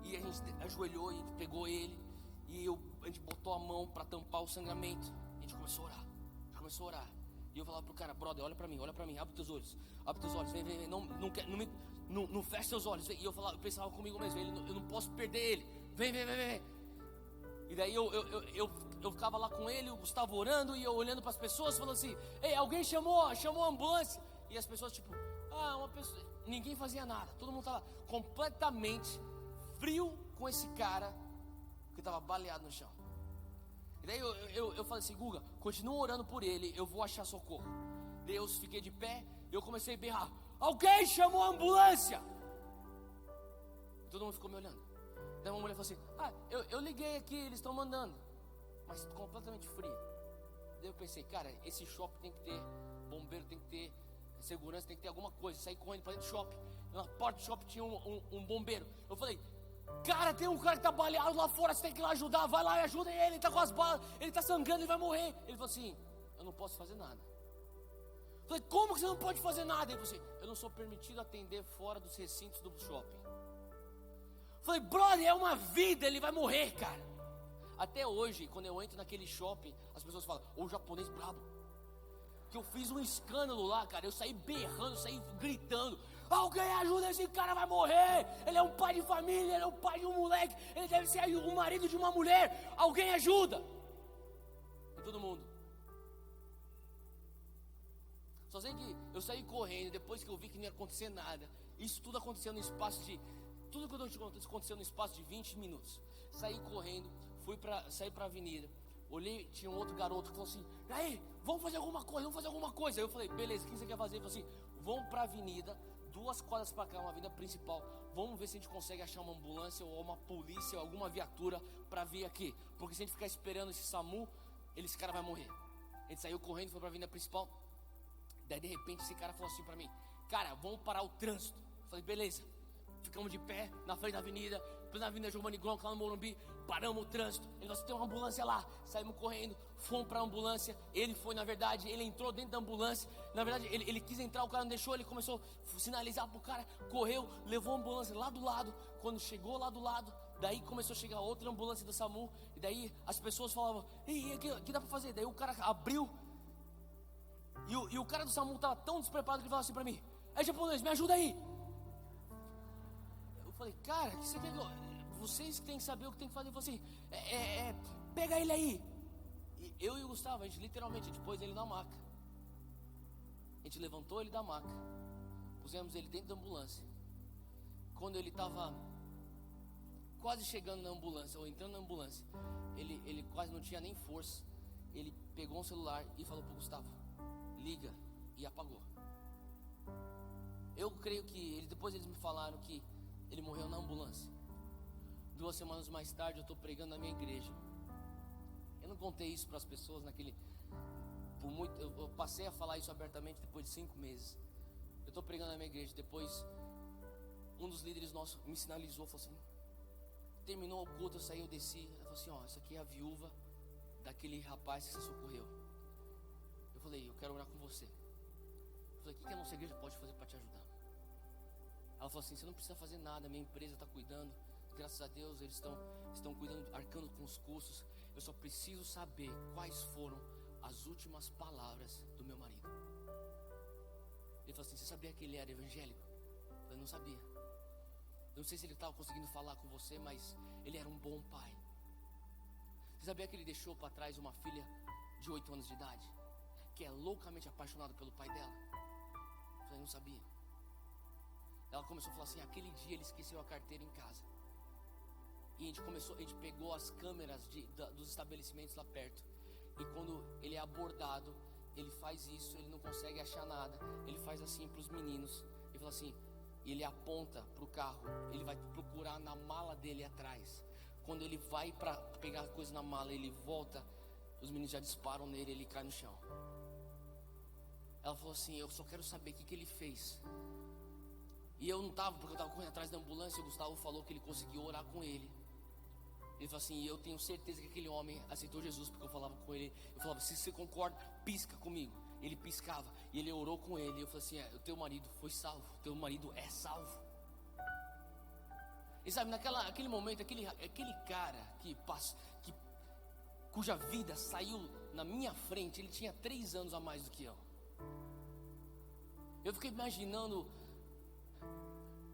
E a gente ajoelhou, e a gente pegou ele, e a gente botou a mão para tampar o sangramento. A gente começou a orar. E eu falava pro cara, brother, olha para mim, abre teus olhos, vem, não fecha seus olhos, vem. E eu pensava comigo mesmo, eu não posso perder ele, vem. E daí eu ficava lá com ele, o Gustavo orando, e eu olhando para as pessoas, falando assim, ei, alguém chamou a ambulância? E as pessoas tipo, ninguém fazia nada, todo mundo estava completamente frio com esse cara que estava baleado no chão. E daí eu falei assim, Guga, continua orando por ele, eu vou achar socorro. Daí eu fiquei de pé, eu comecei a berrar, alguém chamou a ambulância? Todo mundo ficou me olhando. Daí uma mulher falou assim, eu liguei aqui, eles estão mandando. Mas completamente fria. Daí eu pensei, cara, esse shopping tem que ter bombeiro, tem que ter segurança, tem que ter alguma coisa. Saí correndo para dentro do shopping. Na porta do shopping tinha um bombeiro. Eu falei, cara, tem um cara que tá baleado lá fora, você tem que ir lá ajudar. Vai lá e ajuda ele tá com as balas, ele tá sangrando, ele vai morrer. Ele falou assim, eu não posso fazer nada. Eu falei, como que você não pode fazer nada? Ele falou assim, eu não sou permitido atender fora dos recintos do shopping. Eu falei, brother, é uma vida, ele vai morrer, cara. Até hoje, quando eu entro naquele shopping, as pessoas falam, ô japonês brabo. Que eu fiz um escândalo lá, cara. Eu saí berrando, eu saí gritando, alguém ajuda, esse cara vai morrer. Ele é um pai de família, ele é um pai de um moleque, ele deve ser o marido de uma mulher. Alguém ajuda. E todo mundo. Só sei que eu saí correndo, depois que eu vi que não ia acontecer nada. Isso tudo aconteceu no espaço de... Tudo que eu te conto aconteceu no espaço de 20 minutos. Saí correndo, saí pra avenida. Olhei, tinha um outro garoto que falou assim, aí, vamos fazer alguma coisa. Aí eu falei, beleza, o que você quer fazer? Ele falou assim, vamos pra avenida, 2 quadras pra cá, uma avenida principal. Vamos ver se a gente consegue achar uma ambulância ou uma polícia ou alguma viatura pra vir aqui. Porque se a gente ficar esperando esse SAMU, esse cara vai morrer. A gente saiu correndo, foi pra avenida principal. Daí de repente esse cara falou assim pra mim, cara, vamos parar o trânsito. Eu falei, beleza. Ficamos de pé na frente da avenida, na avenida Giovanni Gronk, lá no Morumbi. Paramos o trânsito. Ele falou assim, tem uma ambulância lá. Saímos correndo, fomos para a ambulância. Ele foi, na verdade, ele entrou dentro da ambulância. Na verdade, ele quis entrar, o cara não deixou. Ele começou a sinalizar pro cara, correu, levou a ambulância lá do lado. Quando chegou lá do lado, daí começou a chegar outra ambulância do SAMU. E daí as pessoas falavam, e o que dá para fazer? Daí o cara abriu. E o cara do SAMU estava tão despreparado que ele falou assim para mim, aí japonês, me ajuda aí. Eu falei, cara, que você quer? Vocês que tem que saber o que tem que fazer. Ele falou assim, pega ele aí. E eu e o Gustavo, a gente literalmente, a gente pôs ele na maca. A gente levantou ele da maca, pusemos ele dentro da ambulância. Quando ele estava quase chegando na ambulância, ou entrando na ambulância, ele quase não tinha nem força. Ele pegou um celular e falou pro Gustavo, liga, e apagou. Eu creio que depois eles me falaram que ele morreu na ambulância. 2 semanas mais tarde eu estou pregando na minha igreja. Eu não contei isso para as pessoas eu passei a falar isso abertamente depois de 5 meses. Eu estou pregando na minha igreja. Depois um dos líderes nossos me sinalizou, falou assim, terminou o culto, eu saí, eu desci. Ele falou assim, ó, essa aqui é a viúva daquele rapaz que você socorreu. Eu falei, eu quero orar com você. Eu falei, o que a nossa igreja pode fazer para te ajudar? Ela falou assim, você não precisa fazer nada, minha empresa está cuidando. Graças a Deus eles estão cuidando, arcando com os custos. Eu só preciso saber quais foram as últimas palavras do meu marido. Ele falou assim, você sabia que ele era evangélico? Eu não sabia. Eu não sei se ele estava conseguindo falar com você, mas ele era um bom pai. Você sabia que ele deixou para trás uma filha de 8 anos de idade, que é loucamente apaixonada pelo pai dela? Eu não sabia. Ela começou a falar assim, aquele dia ele esqueceu a carteira em casa. E a gente pegou as câmeras dos estabelecimentos lá perto. E quando ele é abordado, ele faz isso, ele não consegue achar nada. Ele faz assim para os meninos. Ele fala assim, e ele aponta para o carro. Ele vai procurar na mala dele atrás. Quando ele vai para pegar a coisa na mala, ele volta, os meninos já disparam nele, ele cai no chão. Ela falou assim, eu só quero saber o que ele fez. E eu não estava, porque eu estava correndo atrás da ambulância. O Gustavo falou que ele conseguiu orar com ele. Ele falou assim, eu tenho certeza que aquele homem aceitou Jesus, porque eu falava com ele. Eu falava, se você concorda, pisca comigo. Ele piscava, e ele orou com ele. Eu falei assim, o teu marido foi salvo, o teu marido é salvo. E sabe, naquele momento, aquele cara cuja vida saiu na minha frente, ele tinha 3 anos a mais do que eu. Eu fiquei imaginando,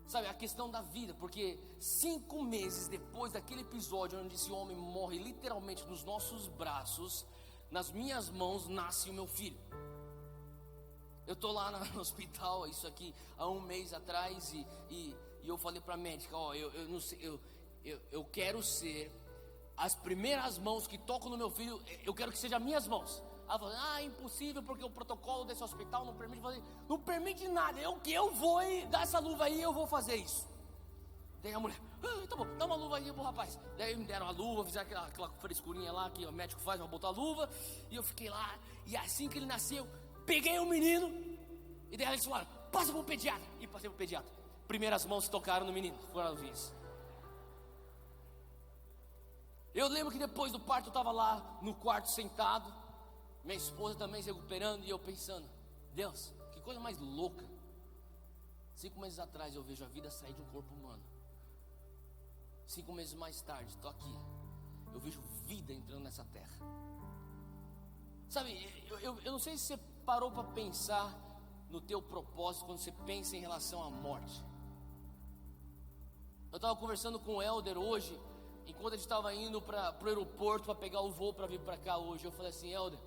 sabe, a questão da vida, porque 5 meses depois daquele episódio onde esse homem morre literalmente nos nossos braços, nas minhas mãos nasce o meu filho. Eu tô lá no hospital, isso aqui, há 1 mês atrás, e eu falei pra médica, ó, eu não sei, eu quero ser as primeiras mãos que tocam no meu filho, eu quero que sejam minhas mãos. Ela falou, impossível, porque o protocolo desse hospital não permite fazer. Não permite nada, eu vou dar essa luva aí, eu vou fazer isso. Daí a mulher, tá bom, dá uma luva aí pro rapaz. Daí me deram a luva, fizeram aquela frescurinha lá que o médico faz, vai botar a luva. E eu fiquei lá, e assim que ele nasceu, peguei o menino. E daí eles falaram, passa pro pediatra. E passei pro pediatra. Primeiras mãos tocaram no menino, foram as minhas. Eu lembro que depois do parto eu estava lá no quarto sentado, minha esposa também se recuperando, e eu pensando, Deus, que coisa mais louca. 5 meses atrás eu vejo a vida sair de um corpo humano. 5 meses mais tarde, estou aqui, eu vejo vida entrando nessa terra. Sabe, eu não sei se você parou para pensar no teu propósito quando você pensa em relação à morte. Eu estava conversando com o Helder hoje, enquanto a gente estava indo para o aeroporto para pegar o voo para vir para cá hoje. Eu falei assim, Helder,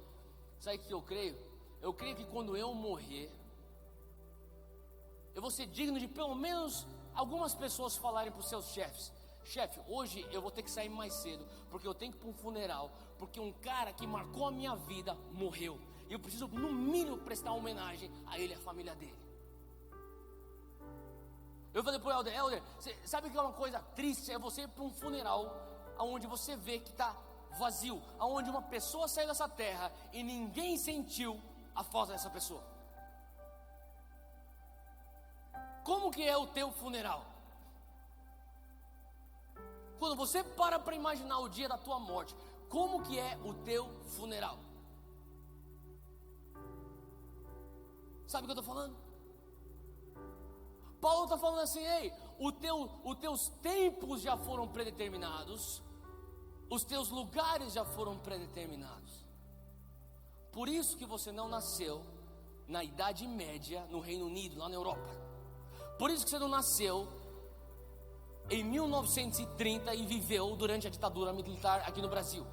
sabe o que eu creio? Eu creio que quando eu morrer, eu vou ser digno de pelo menos algumas pessoas falarem para os seus chefes, chefe, hoje eu vou ter que sair mais cedo, porque eu tenho que ir para um funeral, porque um cara que marcou a minha vida morreu, e eu preciso no mínimo prestar homenagem a ele e a família dele. Eu falei para o Helder, sabe que é uma coisa triste? É você ir para um funeral onde você vê que está vazio, onde uma pessoa saiu dessa terra e ninguém sentiu a falta dessa pessoa. Como que é o teu funeral? Quando você para imaginar o dia da tua morte, como que é o teu funeral? Sabe o que eu estou falando? Paulo está falando assim, ei, os teus tempos já foram predeterminados, os teus lugares já foram predeterminados. Por isso que você não nasceu na Idade Média, no Reino Unido, lá na Europa. Por isso que você não nasceu em 1930 e viveu durante a ditadura militar aqui no Brasil.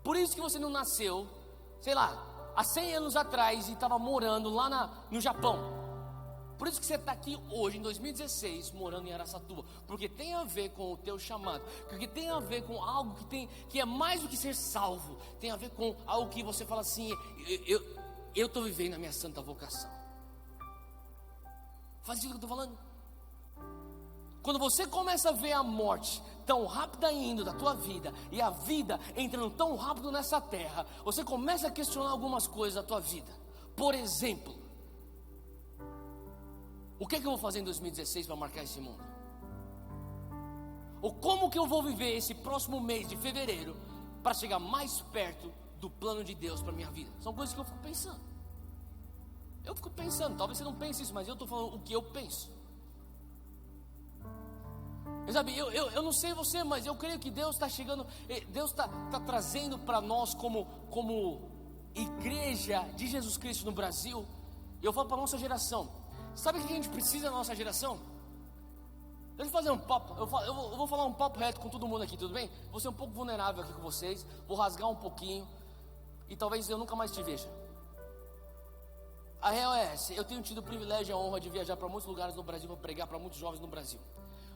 Por isso que você não nasceu, sei lá, há 100 anos atrás e estava morando lá no Japão. Por isso que você está aqui hoje, em 2016, morando em Araçatuba, porque tem a ver com o teu chamado, porque tem a ver com algo que é mais do que ser salvo, tem a ver com algo que você fala assim, eu estou vivendo a minha santa vocação. Faz sentido o que eu estou falando? Quando você começa a ver a morte tão rápida indo da tua vida, e a vida entrando tão rápido nessa terra, você começa a questionar algumas coisas da tua vida. Por exemplo, o que é que eu vou fazer em 2016 para marcar esse mundo? Ou como que eu vou viver esse próximo mês de fevereiro para chegar mais perto do plano de Deus para minha vida? São coisas que eu fico pensando. Eu fico pensando, talvez você não pense isso, mas eu estou falando o que eu penso. Sabe, eu não sei você, mas eu creio que Deus está chegando, Deus está trazendo para nós como igreja de Jesus Cristo no Brasil. E eu falo para a nossa geração. Sabe o que a gente precisa na nossa geração? Deixa eu fazer um papo. Eu vou falar um papo reto com todo mundo aqui, tudo bem? Vou ser um pouco vulnerável aqui com vocês. Vou rasgar um pouquinho. E talvez eu nunca mais te veja. A real é essa. Eu tenho tido o privilégio e a honra de viajar para muitos lugares no Brasil, para pregar para muitos jovens no Brasil.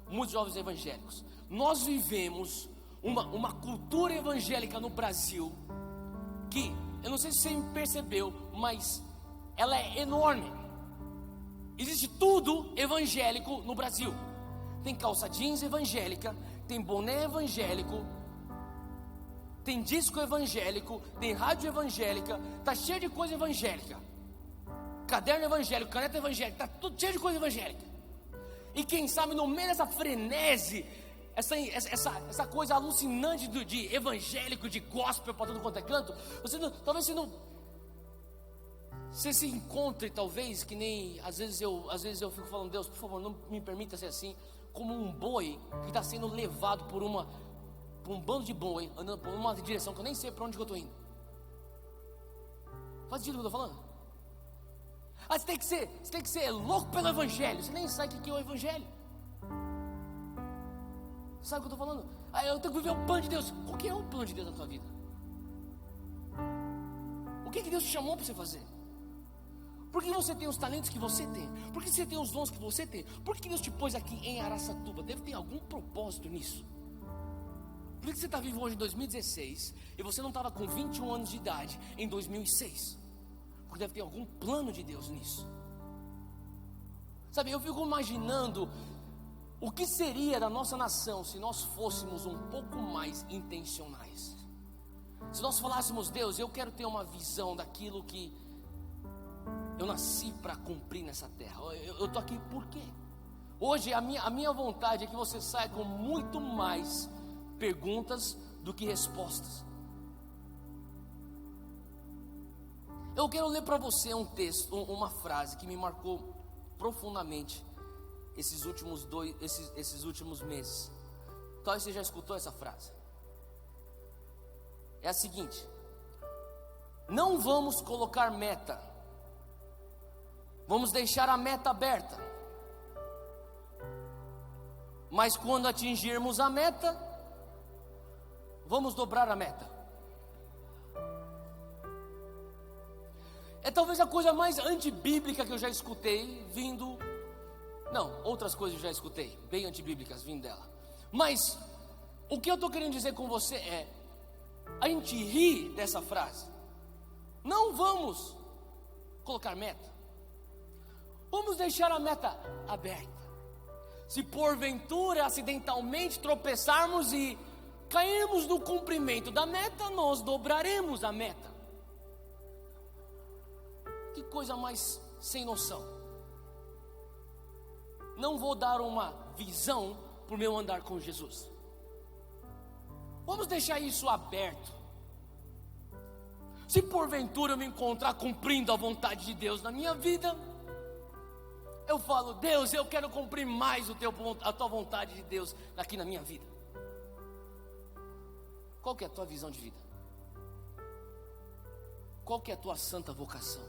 Muitos jovens evangélicos. Nós vivemos uma cultura evangélica no Brasil que, eu não sei se você percebeu, mas ela é enorme. Existe tudo evangélico no Brasil. Tem calça jeans evangélica, tem boné evangélico, tem disco evangélico, tem rádio evangélica, tá cheio de coisa evangélica. Caderno evangélico, caneta evangélica, tá tudo cheio de coisa evangélica. E quem sabe no meio dessa frenesi, essa coisa alucinante de evangélico, de gospel para todo quanto é canto, talvez você se encontre, talvez, que nem às vezes eu fico falando, Deus, por favor, não me permita ser assim, como um boi que está sendo levado por um bando de boi, andando por uma direção que eu nem sei para onde que eu estou indo. Faz sentido o que eu estou falando? Você tem que ser louco pelo evangelho. Você nem sabe o que é o evangelho. Sabe o que eu estou falando? Eu tenho que viver o plano de Deus. Qual que é o plano de Deus na tua vida? O que Deus te chamou para você fazer? Por que você tem os talentos que você tem? Por que você tem os dons que você tem? Por que Deus te pôs aqui em Araçatuba? Deve ter algum propósito nisso. Por que você está vivo hoje em 2016 e você não estava com 21 anos de idade em 2006? Porque deve ter algum plano de Deus nisso. Sabe, eu fico imaginando o que seria da nossa nação se nós fôssemos um pouco mais intencionais. Se nós falássemos: Deus, eu quero ter uma visão daquilo que eu nasci para cumprir nessa terra. Eu estou aqui por quê? Hoje a minha vontade é que você saia com muito mais perguntas do que respostas. Eu quero ler para você um texto, uma frase que me marcou profundamente esses últimos meses. Talvez você já escutou essa frase. É a seguinte: não vamos colocar meta, vamos deixar a meta aberta. Mas quando atingirmos a meta, vamos dobrar a meta. É talvez a coisa mais antibíblica que eu já escutei vindo. Não, outras coisas eu já escutei, bem antibíblicas vindo dela. Mas o que eu estou querendo dizer com você é: a gente ri dessa frase. Não vamos colocar meta, vamos deixar a meta aberta. Se porventura acidentalmente tropeçarmos e cairmos no cumprimento da meta, nós dobraremos a meta. Que coisa mais sem noção. Não vou dar uma visão para o meu andar com Jesus. Vamos deixar isso aberto. Se porventura eu me encontrar cumprindo a vontade de Deus na minha vida, eu falo: Deus, eu quero cumprir mais a tua vontade de Deus aqui na minha vida. Qual que é a tua visão de vida? Qual que é a tua santa vocação?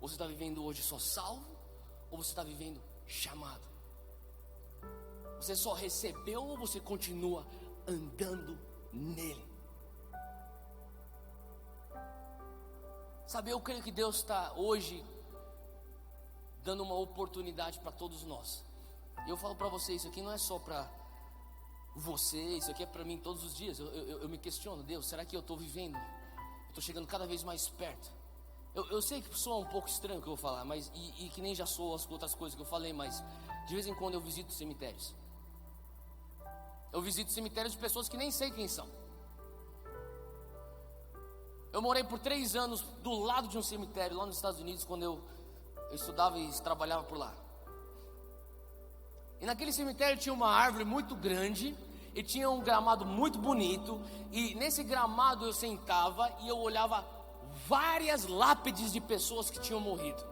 Você está vivendo hoje só salvo, ou você está vivendo chamado? Você só recebeu, ou você continua andando nele? Sabe, eu creio que Deus está hoje dando uma oportunidade para todos nós. E eu falo para você, isso aqui não é só para você, isso aqui é para mim todos os dias. Eu me questiono: Deus, será que eu estou vivendo? Eu estou chegando cada vez mais perto. Eu sei que soa um pouco estranho o que eu vou falar, mas e que nem já soa as outras coisas que eu falei, mas de vez em quando eu visito cemitérios. Eu visito cemitérios de pessoas que nem sei quem são. Eu morei por 3 anos do lado de um cemitério lá nos Estados Unidos, quando eu estudava e trabalhava por lá. E naquele cemitério tinha uma árvore muito grande e tinha um gramado muito bonito. E nesse gramado eu sentava e eu olhava várias lápides de pessoas que tinham morrido.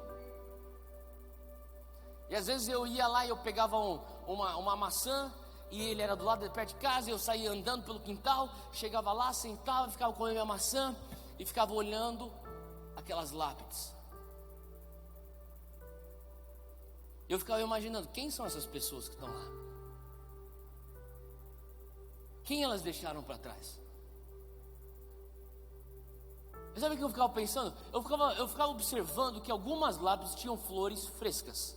E às vezes eu ia lá e eu pegava uma maçã, e ele era do lado de perto de casa, e eu saía andando pelo quintal, chegava lá, sentava, ficava comendo minha maçã e ficava olhando aquelas lápides. Eu ficava imaginando: quem são essas pessoas que estão lá? Quem elas deixaram para trás? E sabe o que eu ficava pensando? Eu ficava observando que algumas lápides tinham flores frescas.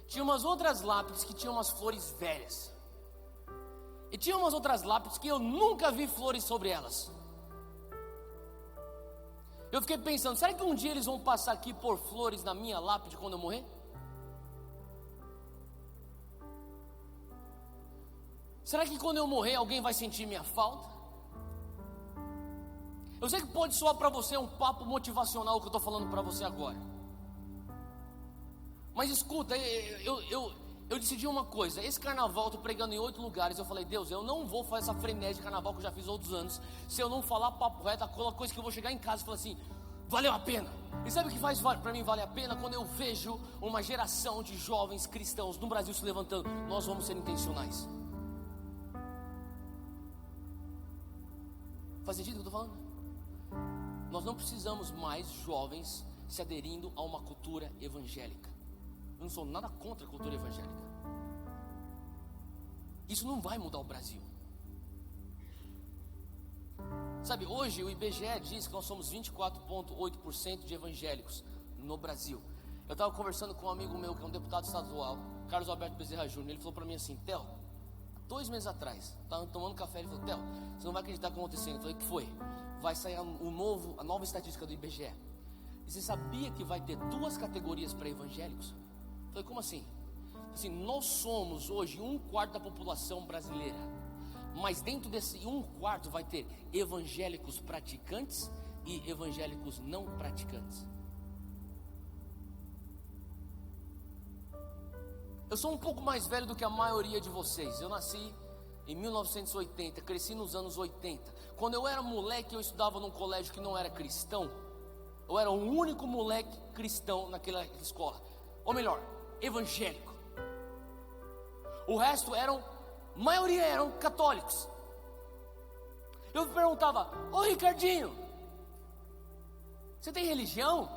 Tinha umas outras lápides que tinham umas flores velhas. E tinha umas outras lápides que eu nunca vi flores sobre elas. Eu fiquei pensando: será que um dia eles vão passar aqui por flores na minha lápide quando eu morrer? Será que quando eu morrer alguém vai sentir minha falta? Eu sei que pode soar para você um papo motivacional o que eu estou falando para você agora. Mas escuta, eu decidi uma coisa. Esse carnaval eu estou pregando em 8 lugares. Eu falei: Deus, eu não vou fazer essa frenésia de carnaval que eu já fiz outros anos se eu não falar papo reto, aquela coisa que eu vou chegar em casa e falar assim: valeu a pena. E sabe o que faz para mim valer a pena? Quando eu vejo uma geração de jovens cristãos no Brasil se levantando. Nós vamos ser intencionais. Faz sentido o que eu estou falando? Nós não precisamos mais jovens se aderindo a uma cultura evangélica. Eu não sou nada contra a cultura evangélica. Isso não vai mudar o Brasil. Sabe, hoje o IBGE diz que nós somos 24,8% de evangélicos no Brasil. Eu estava conversando com um amigo meu que é um deputado estadual, Carlos Alberto Bezerra Júnior. Ele falou para mim assim: Theo, 2 meses atrás. Estava tomando café, ele falou: Theo, você não vai acreditar o que está acontecendo. Eu falei: o que foi? Vai sair a nova estatística do IBGE. E você sabia que vai ter 2 categorias para evangélicos? Eu falei: como assim? Assim, nós somos hoje 1/4 da população brasileira, mas dentro desse 1/4 vai ter evangélicos praticantes e evangélicos não praticantes. Eu sou um pouco mais velho do que a maioria de vocês. Eu nasci em 1980, cresci nos anos 80. Quando eu era moleque, eu estudava num colégio que não era cristão. Eu era o único moleque cristão naquela escola, ou melhor, evangélico. O resto maioria eram católicos. Eu perguntava: ô Ricardinho, você tem religião?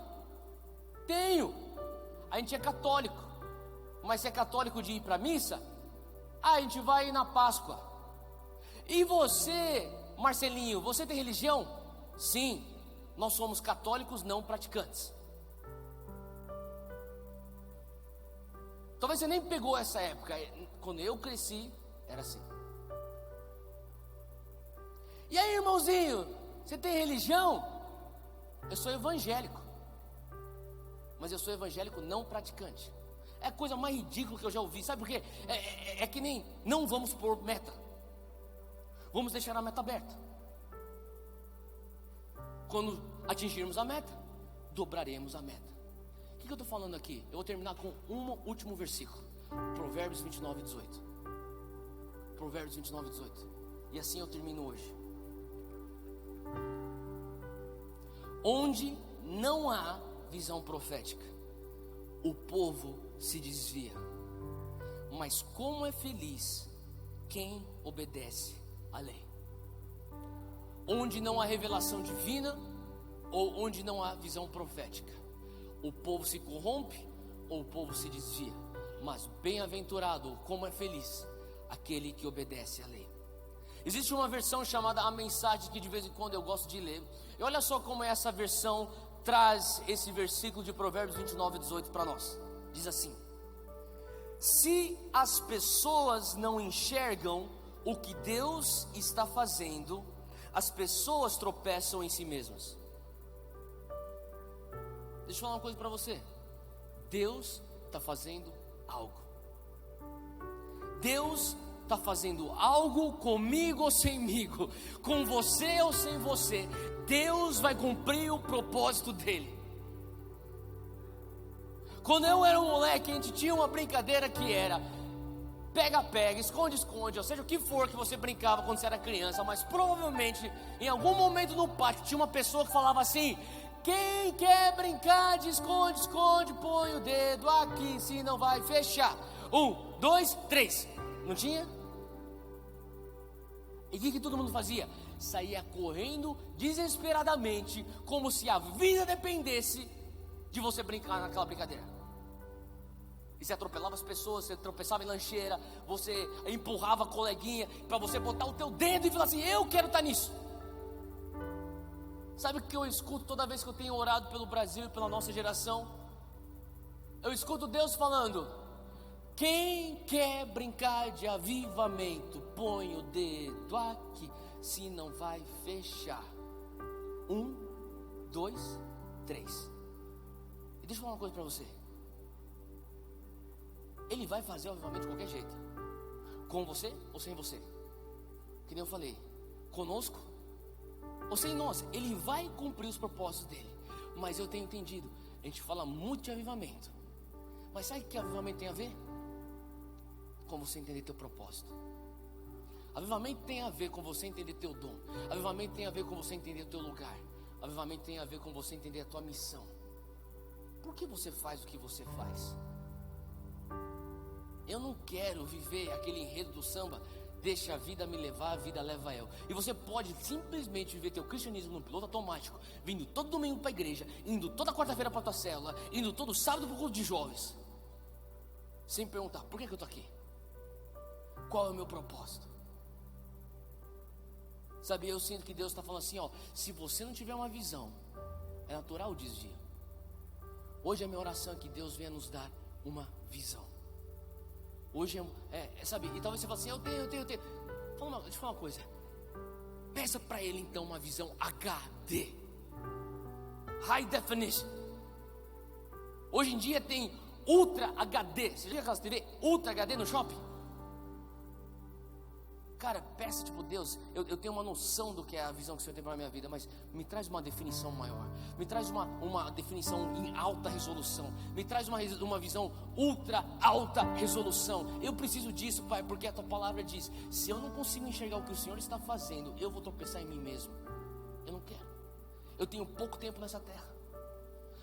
Tenho. A gente é católico. Mas você é católico de ir para a missa? A gente vai na Páscoa. E você, Marcelinho, você tem religião? Sim, nós somos católicos não praticantes. Talvez você nem pegou essa época. Quando eu cresci, era assim. E aí, irmãozinho, você tem religião? Eu sou evangélico, mas eu sou evangélico não praticante. É a coisa mais ridícula que eu já ouvi. Sabe por quê? É que nem, não vamos pôr meta, vamos deixar a meta aberta. Quando atingirmos a meta, dobraremos a meta. O que eu estou falando aqui? Eu vou terminar com um último versículo. Provérbios 29, 18. Provérbios 29, 18. E assim eu termino hoje. Onde não há visão profética, o povo se desvia. Mas como é feliz quem obedece à lei. Onde não há revelação divina, ou onde não há visão profética, o povo se corrompe, ou o povo se desvia. Mas bem-aventurado, como é feliz aquele que obedece à lei. Existe uma versão chamada A Mensagem, que de vez em quando eu gosto de ler. E olha só como essa versão traz esse versículo de Provérbios 29, 18 para nós. Diz assim: se as pessoas não enxergam o que Deus está fazendo, as pessoas tropeçam em si mesmas. Deixa eu falar uma coisa para você. Deus está fazendo algo. Deus está fazendo algo comigo ou semigo, com você ou sem você. Deus vai cumprir o propósito dele. Quando eu era um moleque, a gente tinha uma brincadeira que era pega-pega, esconde-esconde, ou seja, o que for que você brincava quando você era criança. Mas provavelmente, em algum momento no pátio, tinha uma pessoa que falava assim: quem quer brincar de esconde-esconde, põe o dedo aqui, se não vai fechar. 1, 2, 3. Não tinha? E o que todo mundo fazia? Saía correndo desesperadamente, como se a vida dependesse de você brincar naquela brincadeira. E você atropelava as pessoas, você tropeçava em lancheira, você empurrava a coleguinha para você botar o teu dedo e falar assim: eu quero estar nisso. Sabe o que eu escuto toda vez que eu tenho orado pelo Brasil e pela nossa geração? Eu escuto Deus falando: quem quer brincar de avivamento, põe o dedo aqui, se não vai fechar. 1, 2, 3. E deixa eu falar uma coisa para você. Ele vai fazer o avivamento de qualquer jeito, com você ou sem você. Que nem eu falei, conosco ou sem nós, ele vai cumprir os propósitos dele. Mas eu tenho entendido, a gente fala muito de avivamento, mas sabe o que avivamento tem a ver? Com você entender teu propósito. Avivamento tem a ver com você entender teu dom. Avivamento tem a ver com você entender teu lugar. Avivamento tem a ver com você entender a tua missão. Por que você faz o que você faz? Eu não quero viver aquele enredo do samba: deixa a vida me levar, a vida leva eu. E você pode simplesmente viver teu cristianismo num piloto automático, vindo todo domingo para a igreja, indo toda quarta-feira para a tua célula, indo todo sábado para o culto de jovens, sem perguntar: por que eu estou aqui? Qual é o meu propósito? Sabe, eu sinto que Deus está falando assim: ó, se você não tiver uma visão, é natural o desvio. Hoje a minha oração é que Deus venha nos dar uma visão. Hoje sabe, e talvez você fale assim, eu tenho. Deixa eu falar uma coisa. Peça para ele então uma visão HD, High Definition. Hoje em dia tem Ultra HD. Você já viu aquelas TV Ultra HD no shopping? Cara, peça tipo, Deus, eu tenho uma noção do que é a visão que o Senhor tem para a minha vida, mas me traz uma definição maior, me traz uma definição em alta resolução, me traz uma visão ultra alta resolução. Eu preciso disso, Pai, porque a Tua palavra diz, se eu não consigo enxergar o que o Senhor está fazendo, eu vou tropeçar em mim mesmo. Eu não quero. Eu tenho pouco tempo nessa terra.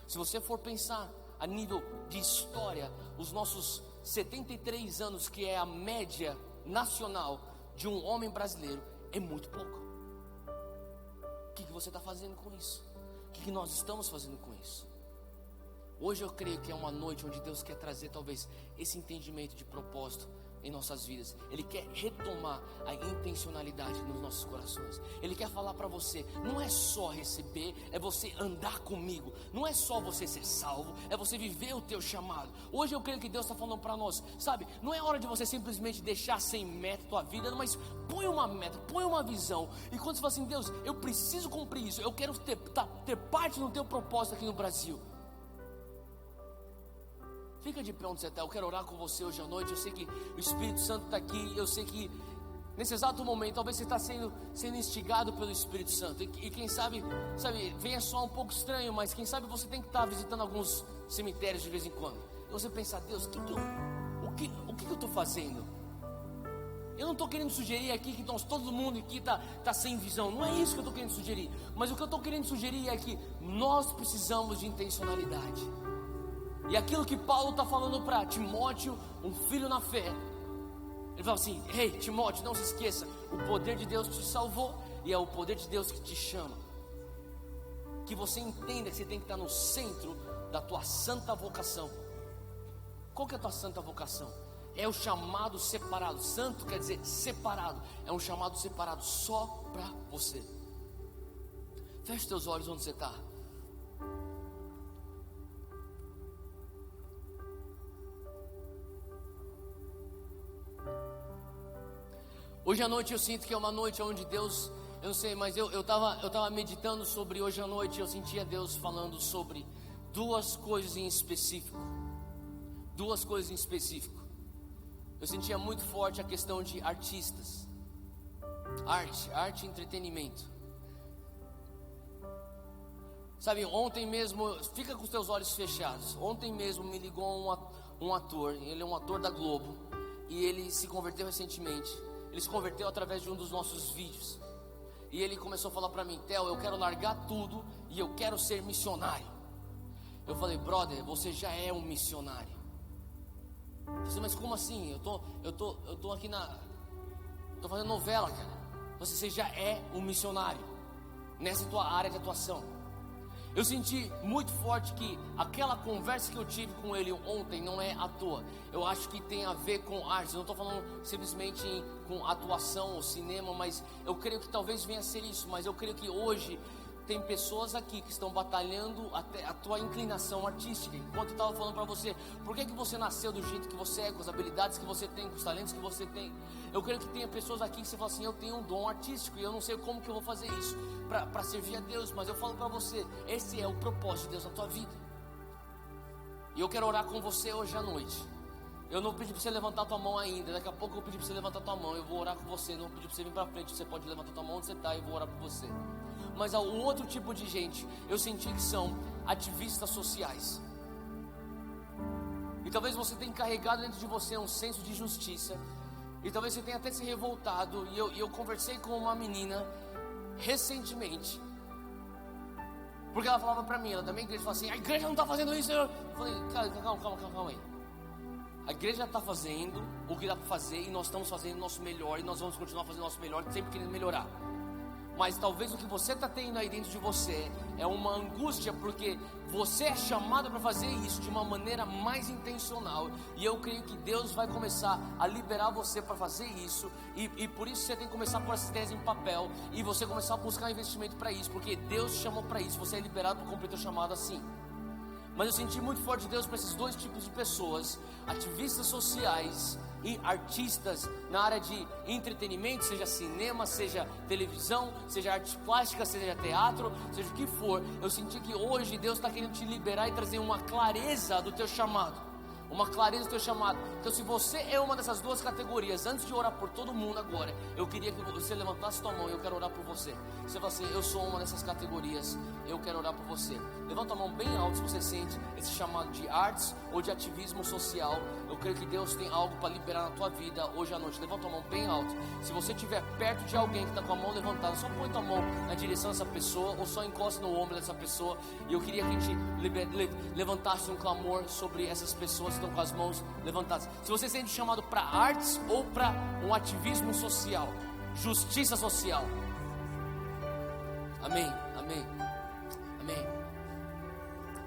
Se você for pensar a nível de história, os nossos 73 anos, que é a média nacional de um homem brasileiro, é muito pouco. O que você está fazendo com isso? O que nós estamos fazendo com isso? Hoje eu creio que é uma noite onde Deus quer trazer talvez esse entendimento de propósito em nossas vidas. Ele quer retomar a intencionalidade nos nossos corações. Ele quer falar para você, não é só receber, é você andar comigo. Não é só você ser salvo, é você viver o teu chamado. Hoje eu creio que Deus está falando para nós, sabe, não é hora de você simplesmente deixar sem meta a tua vida, mas põe uma meta, põe uma visão. E quando você fala assim, Deus, eu preciso cumprir isso, eu quero ter parte no teu propósito aqui no Brasil. Fica de pé onde você está, eu quero orar com você hoje à noite. Eu sei que o Espírito Santo está aqui. Eu sei que nesse exato momento, talvez você está sendo instigado pelo Espírito Santo. E quem sabe, venha só um pouco estranho, mas quem sabe você tem que estar visitando alguns cemitérios de vez em quando. E você pensar, Deus, o que eu estou fazendo? Eu não estou querendo sugerir aqui que todo mundo aqui está sem visão. Não é isso que eu estou querendo sugerir. Mas o que eu estou querendo sugerir é que nós precisamos de intencionalidade. E aquilo que Paulo está falando para Timóteo, um filho na fé, ele fala assim, ei Timóteo, não se esqueça, o poder de Deus te salvou e é o poder de Deus que te chama. Que você entenda que você tem que estar no centro da tua santa vocação. Qual que é a tua santa vocação? É o chamado separado. Santo quer dizer separado. É um chamado separado só para você. Feche teus olhos onde você está. Hoje à noite eu sinto que é uma noite onde Deus, eu não sei, mas eu tava meditando sobre hoje à noite. Eu sentia Deus falando sobre duas coisas em específico. Eu sentia muito forte a questão de artistas, arte e entretenimento. Sabe, ontem mesmo, fica com os teus olhos fechados. Ontem mesmo me ligou um ator, ele é um ator da Globo, e ele se converteu recentemente. Ele se converteu através de um dos nossos vídeos. E ele começou a falar para mim, Theo, eu quero largar tudo e eu quero ser missionário. Eu falei, brother, você já é um missionário. Eu disse, mas como assim? Eu tô aqui tô fazendo novela, cara. Você já é um missionário nessa tua área de atuação. Eu senti muito forte que aquela conversa que eu tive com ele ontem não é à toa. Eu acho que tem a ver com arte. Eu não estou falando simplesmente com atuação ou cinema, mas eu creio que talvez venha a ser isso. Mas eu creio que hoje tem pessoas aqui que estão batalhando até a tua inclinação artística. Enquanto eu estava falando para você, por que você nasceu do jeito que você é, com as habilidades que você tem, com os talentos que você tem? Eu creio que tenha pessoas aqui que você fala assim, eu tenho um dom artístico e eu não sei como que eu vou fazer isso para servir a Deus. Mas eu falo para você, esse é o propósito de Deus na tua vida. E eu quero orar com você hoje à noite. Eu não pedi para você levantar a tua mão ainda. Daqui a pouco eu vou pedir para você levantar a tua mão. Eu vou orar com você, não vou pedir para você vir para frente. Você pode levantar a tua mão onde você está e eu vou orar por você. Mas há um outro tipo de gente, eu senti que são ativistas sociais. E talvez você tenha carregado dentro de você um senso de justiça. E talvez você tenha até se revoltado. E eu conversei com uma menina recentemente, porque ela falava pra mim, ela da minha igreja, falava assim, a igreja não está fazendo isso. Eu falei, cara, calma aí. A igreja está fazendo o que dá para fazer e nós estamos fazendo o nosso melhor. E nós vamos continuar fazendo o nosso melhor, sempre querendo melhorar. Mas talvez o que você está tendo aí dentro de você é uma angústia, porque você é chamado para fazer isso de uma maneira mais intencional. E eu creio que Deus vai começar a liberar você para fazer isso. E por isso você tem que começar a pôr essas ideias em papel. E você começar a buscar investimento para isso, porque Deus te chamou para isso. Você é liberado para cumprir o teu chamado assim. Mas eu senti muito forte de Deus para esses dois tipos de pessoas: ativistas sociais artistas na área de entretenimento, seja cinema, seja televisão, seja arte plástica, seja teatro, seja o que for. Eu senti que hoje Deus está querendo te liberar e trazer uma clareza do teu chamado. Uma clareza do teu chamado. Então, se você é uma dessas duas categorias, antes de orar por todo mundo agora, eu queria que você levantasse tua mão e eu quero orar por você. Você fala assim: eu sou uma dessas categorias, eu quero orar por você. Levanta a mão bem alto se você sente esse chamado de artes ou de ativismo social. Eu creio que Deus tem algo para liberar na tua vida hoje à noite. Levanta a mão bem alto. Se você estiver perto de alguém que está com a mão levantada, só põe tua mão na direção dessa pessoa, ou só encosta no ombro dessa pessoa. E eu queria que a gente levantasse um clamor sobre essas pessoas que estão com as mãos levantadas. Se você sente chamado para artes ou para um ativismo social, justiça social. Amém, amém, amém.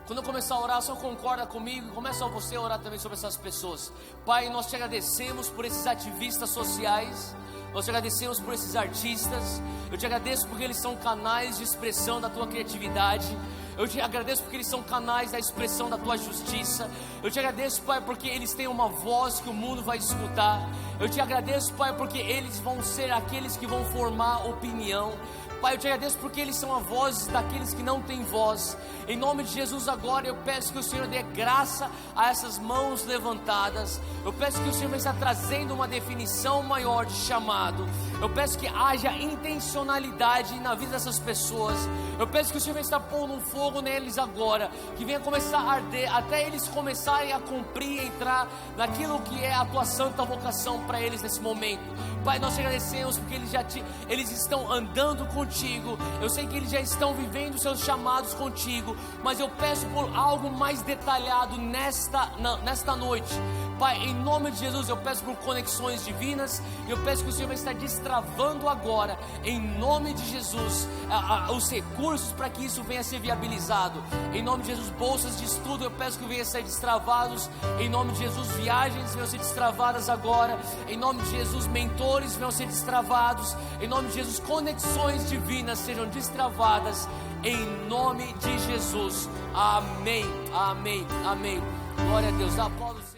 Quando eu começar a orar, só concorda comigo, começa você a orar também sobre essas pessoas. Pai, nós te agradecemos por esses ativistas sociais, nós te agradecemos por esses artistas, eu te agradeço porque eles são canais de expressão da tua criatividade, eu te agradeço porque eles são canais da expressão da tua justiça, eu te agradeço, Pai, porque eles têm uma voz que o mundo vai escutar, eu te agradeço, Pai, porque eles vão ser aqueles que vão formar opinião. Pai, eu te agradeço porque eles são a voz daqueles que não têm voz. Em nome de Jesus agora eu peço que o Senhor dê graça a essas mãos levantadas. Eu peço que o Senhor venha trazendo uma definição maior de chamado. Eu peço que haja intencionalidade na vida dessas pessoas. Eu peço que o Senhor venha estar pondo um fogo neles agora, que venha começar a arder, até eles começarem a cumprir, entrar naquilo que é a tua santa vocação para eles nesse momento. Pai, nós te agradecemos porque eles estão andando contigo. Eu sei que eles já estão vivendo seus chamados contigo, mas eu peço por algo mais detalhado nesta noite. Pai, em nome de Jesus, eu peço por conexões divinas. Eu peço que o Senhor vai estar destravando agora, em nome de Jesus, os recursos para que isso venha a ser viabilizado. Em nome de Jesus, bolsas de estudo, eu peço que venham a ser destravados. Em nome de Jesus, viagens venham a ser destravadas agora. Em nome de Jesus, mentores venham a ser destravados. Em nome de Jesus, conexões divinas sejam destravadas. Em nome de Jesus. Amém, amém, amém. Glória a Deus. Apóstolo.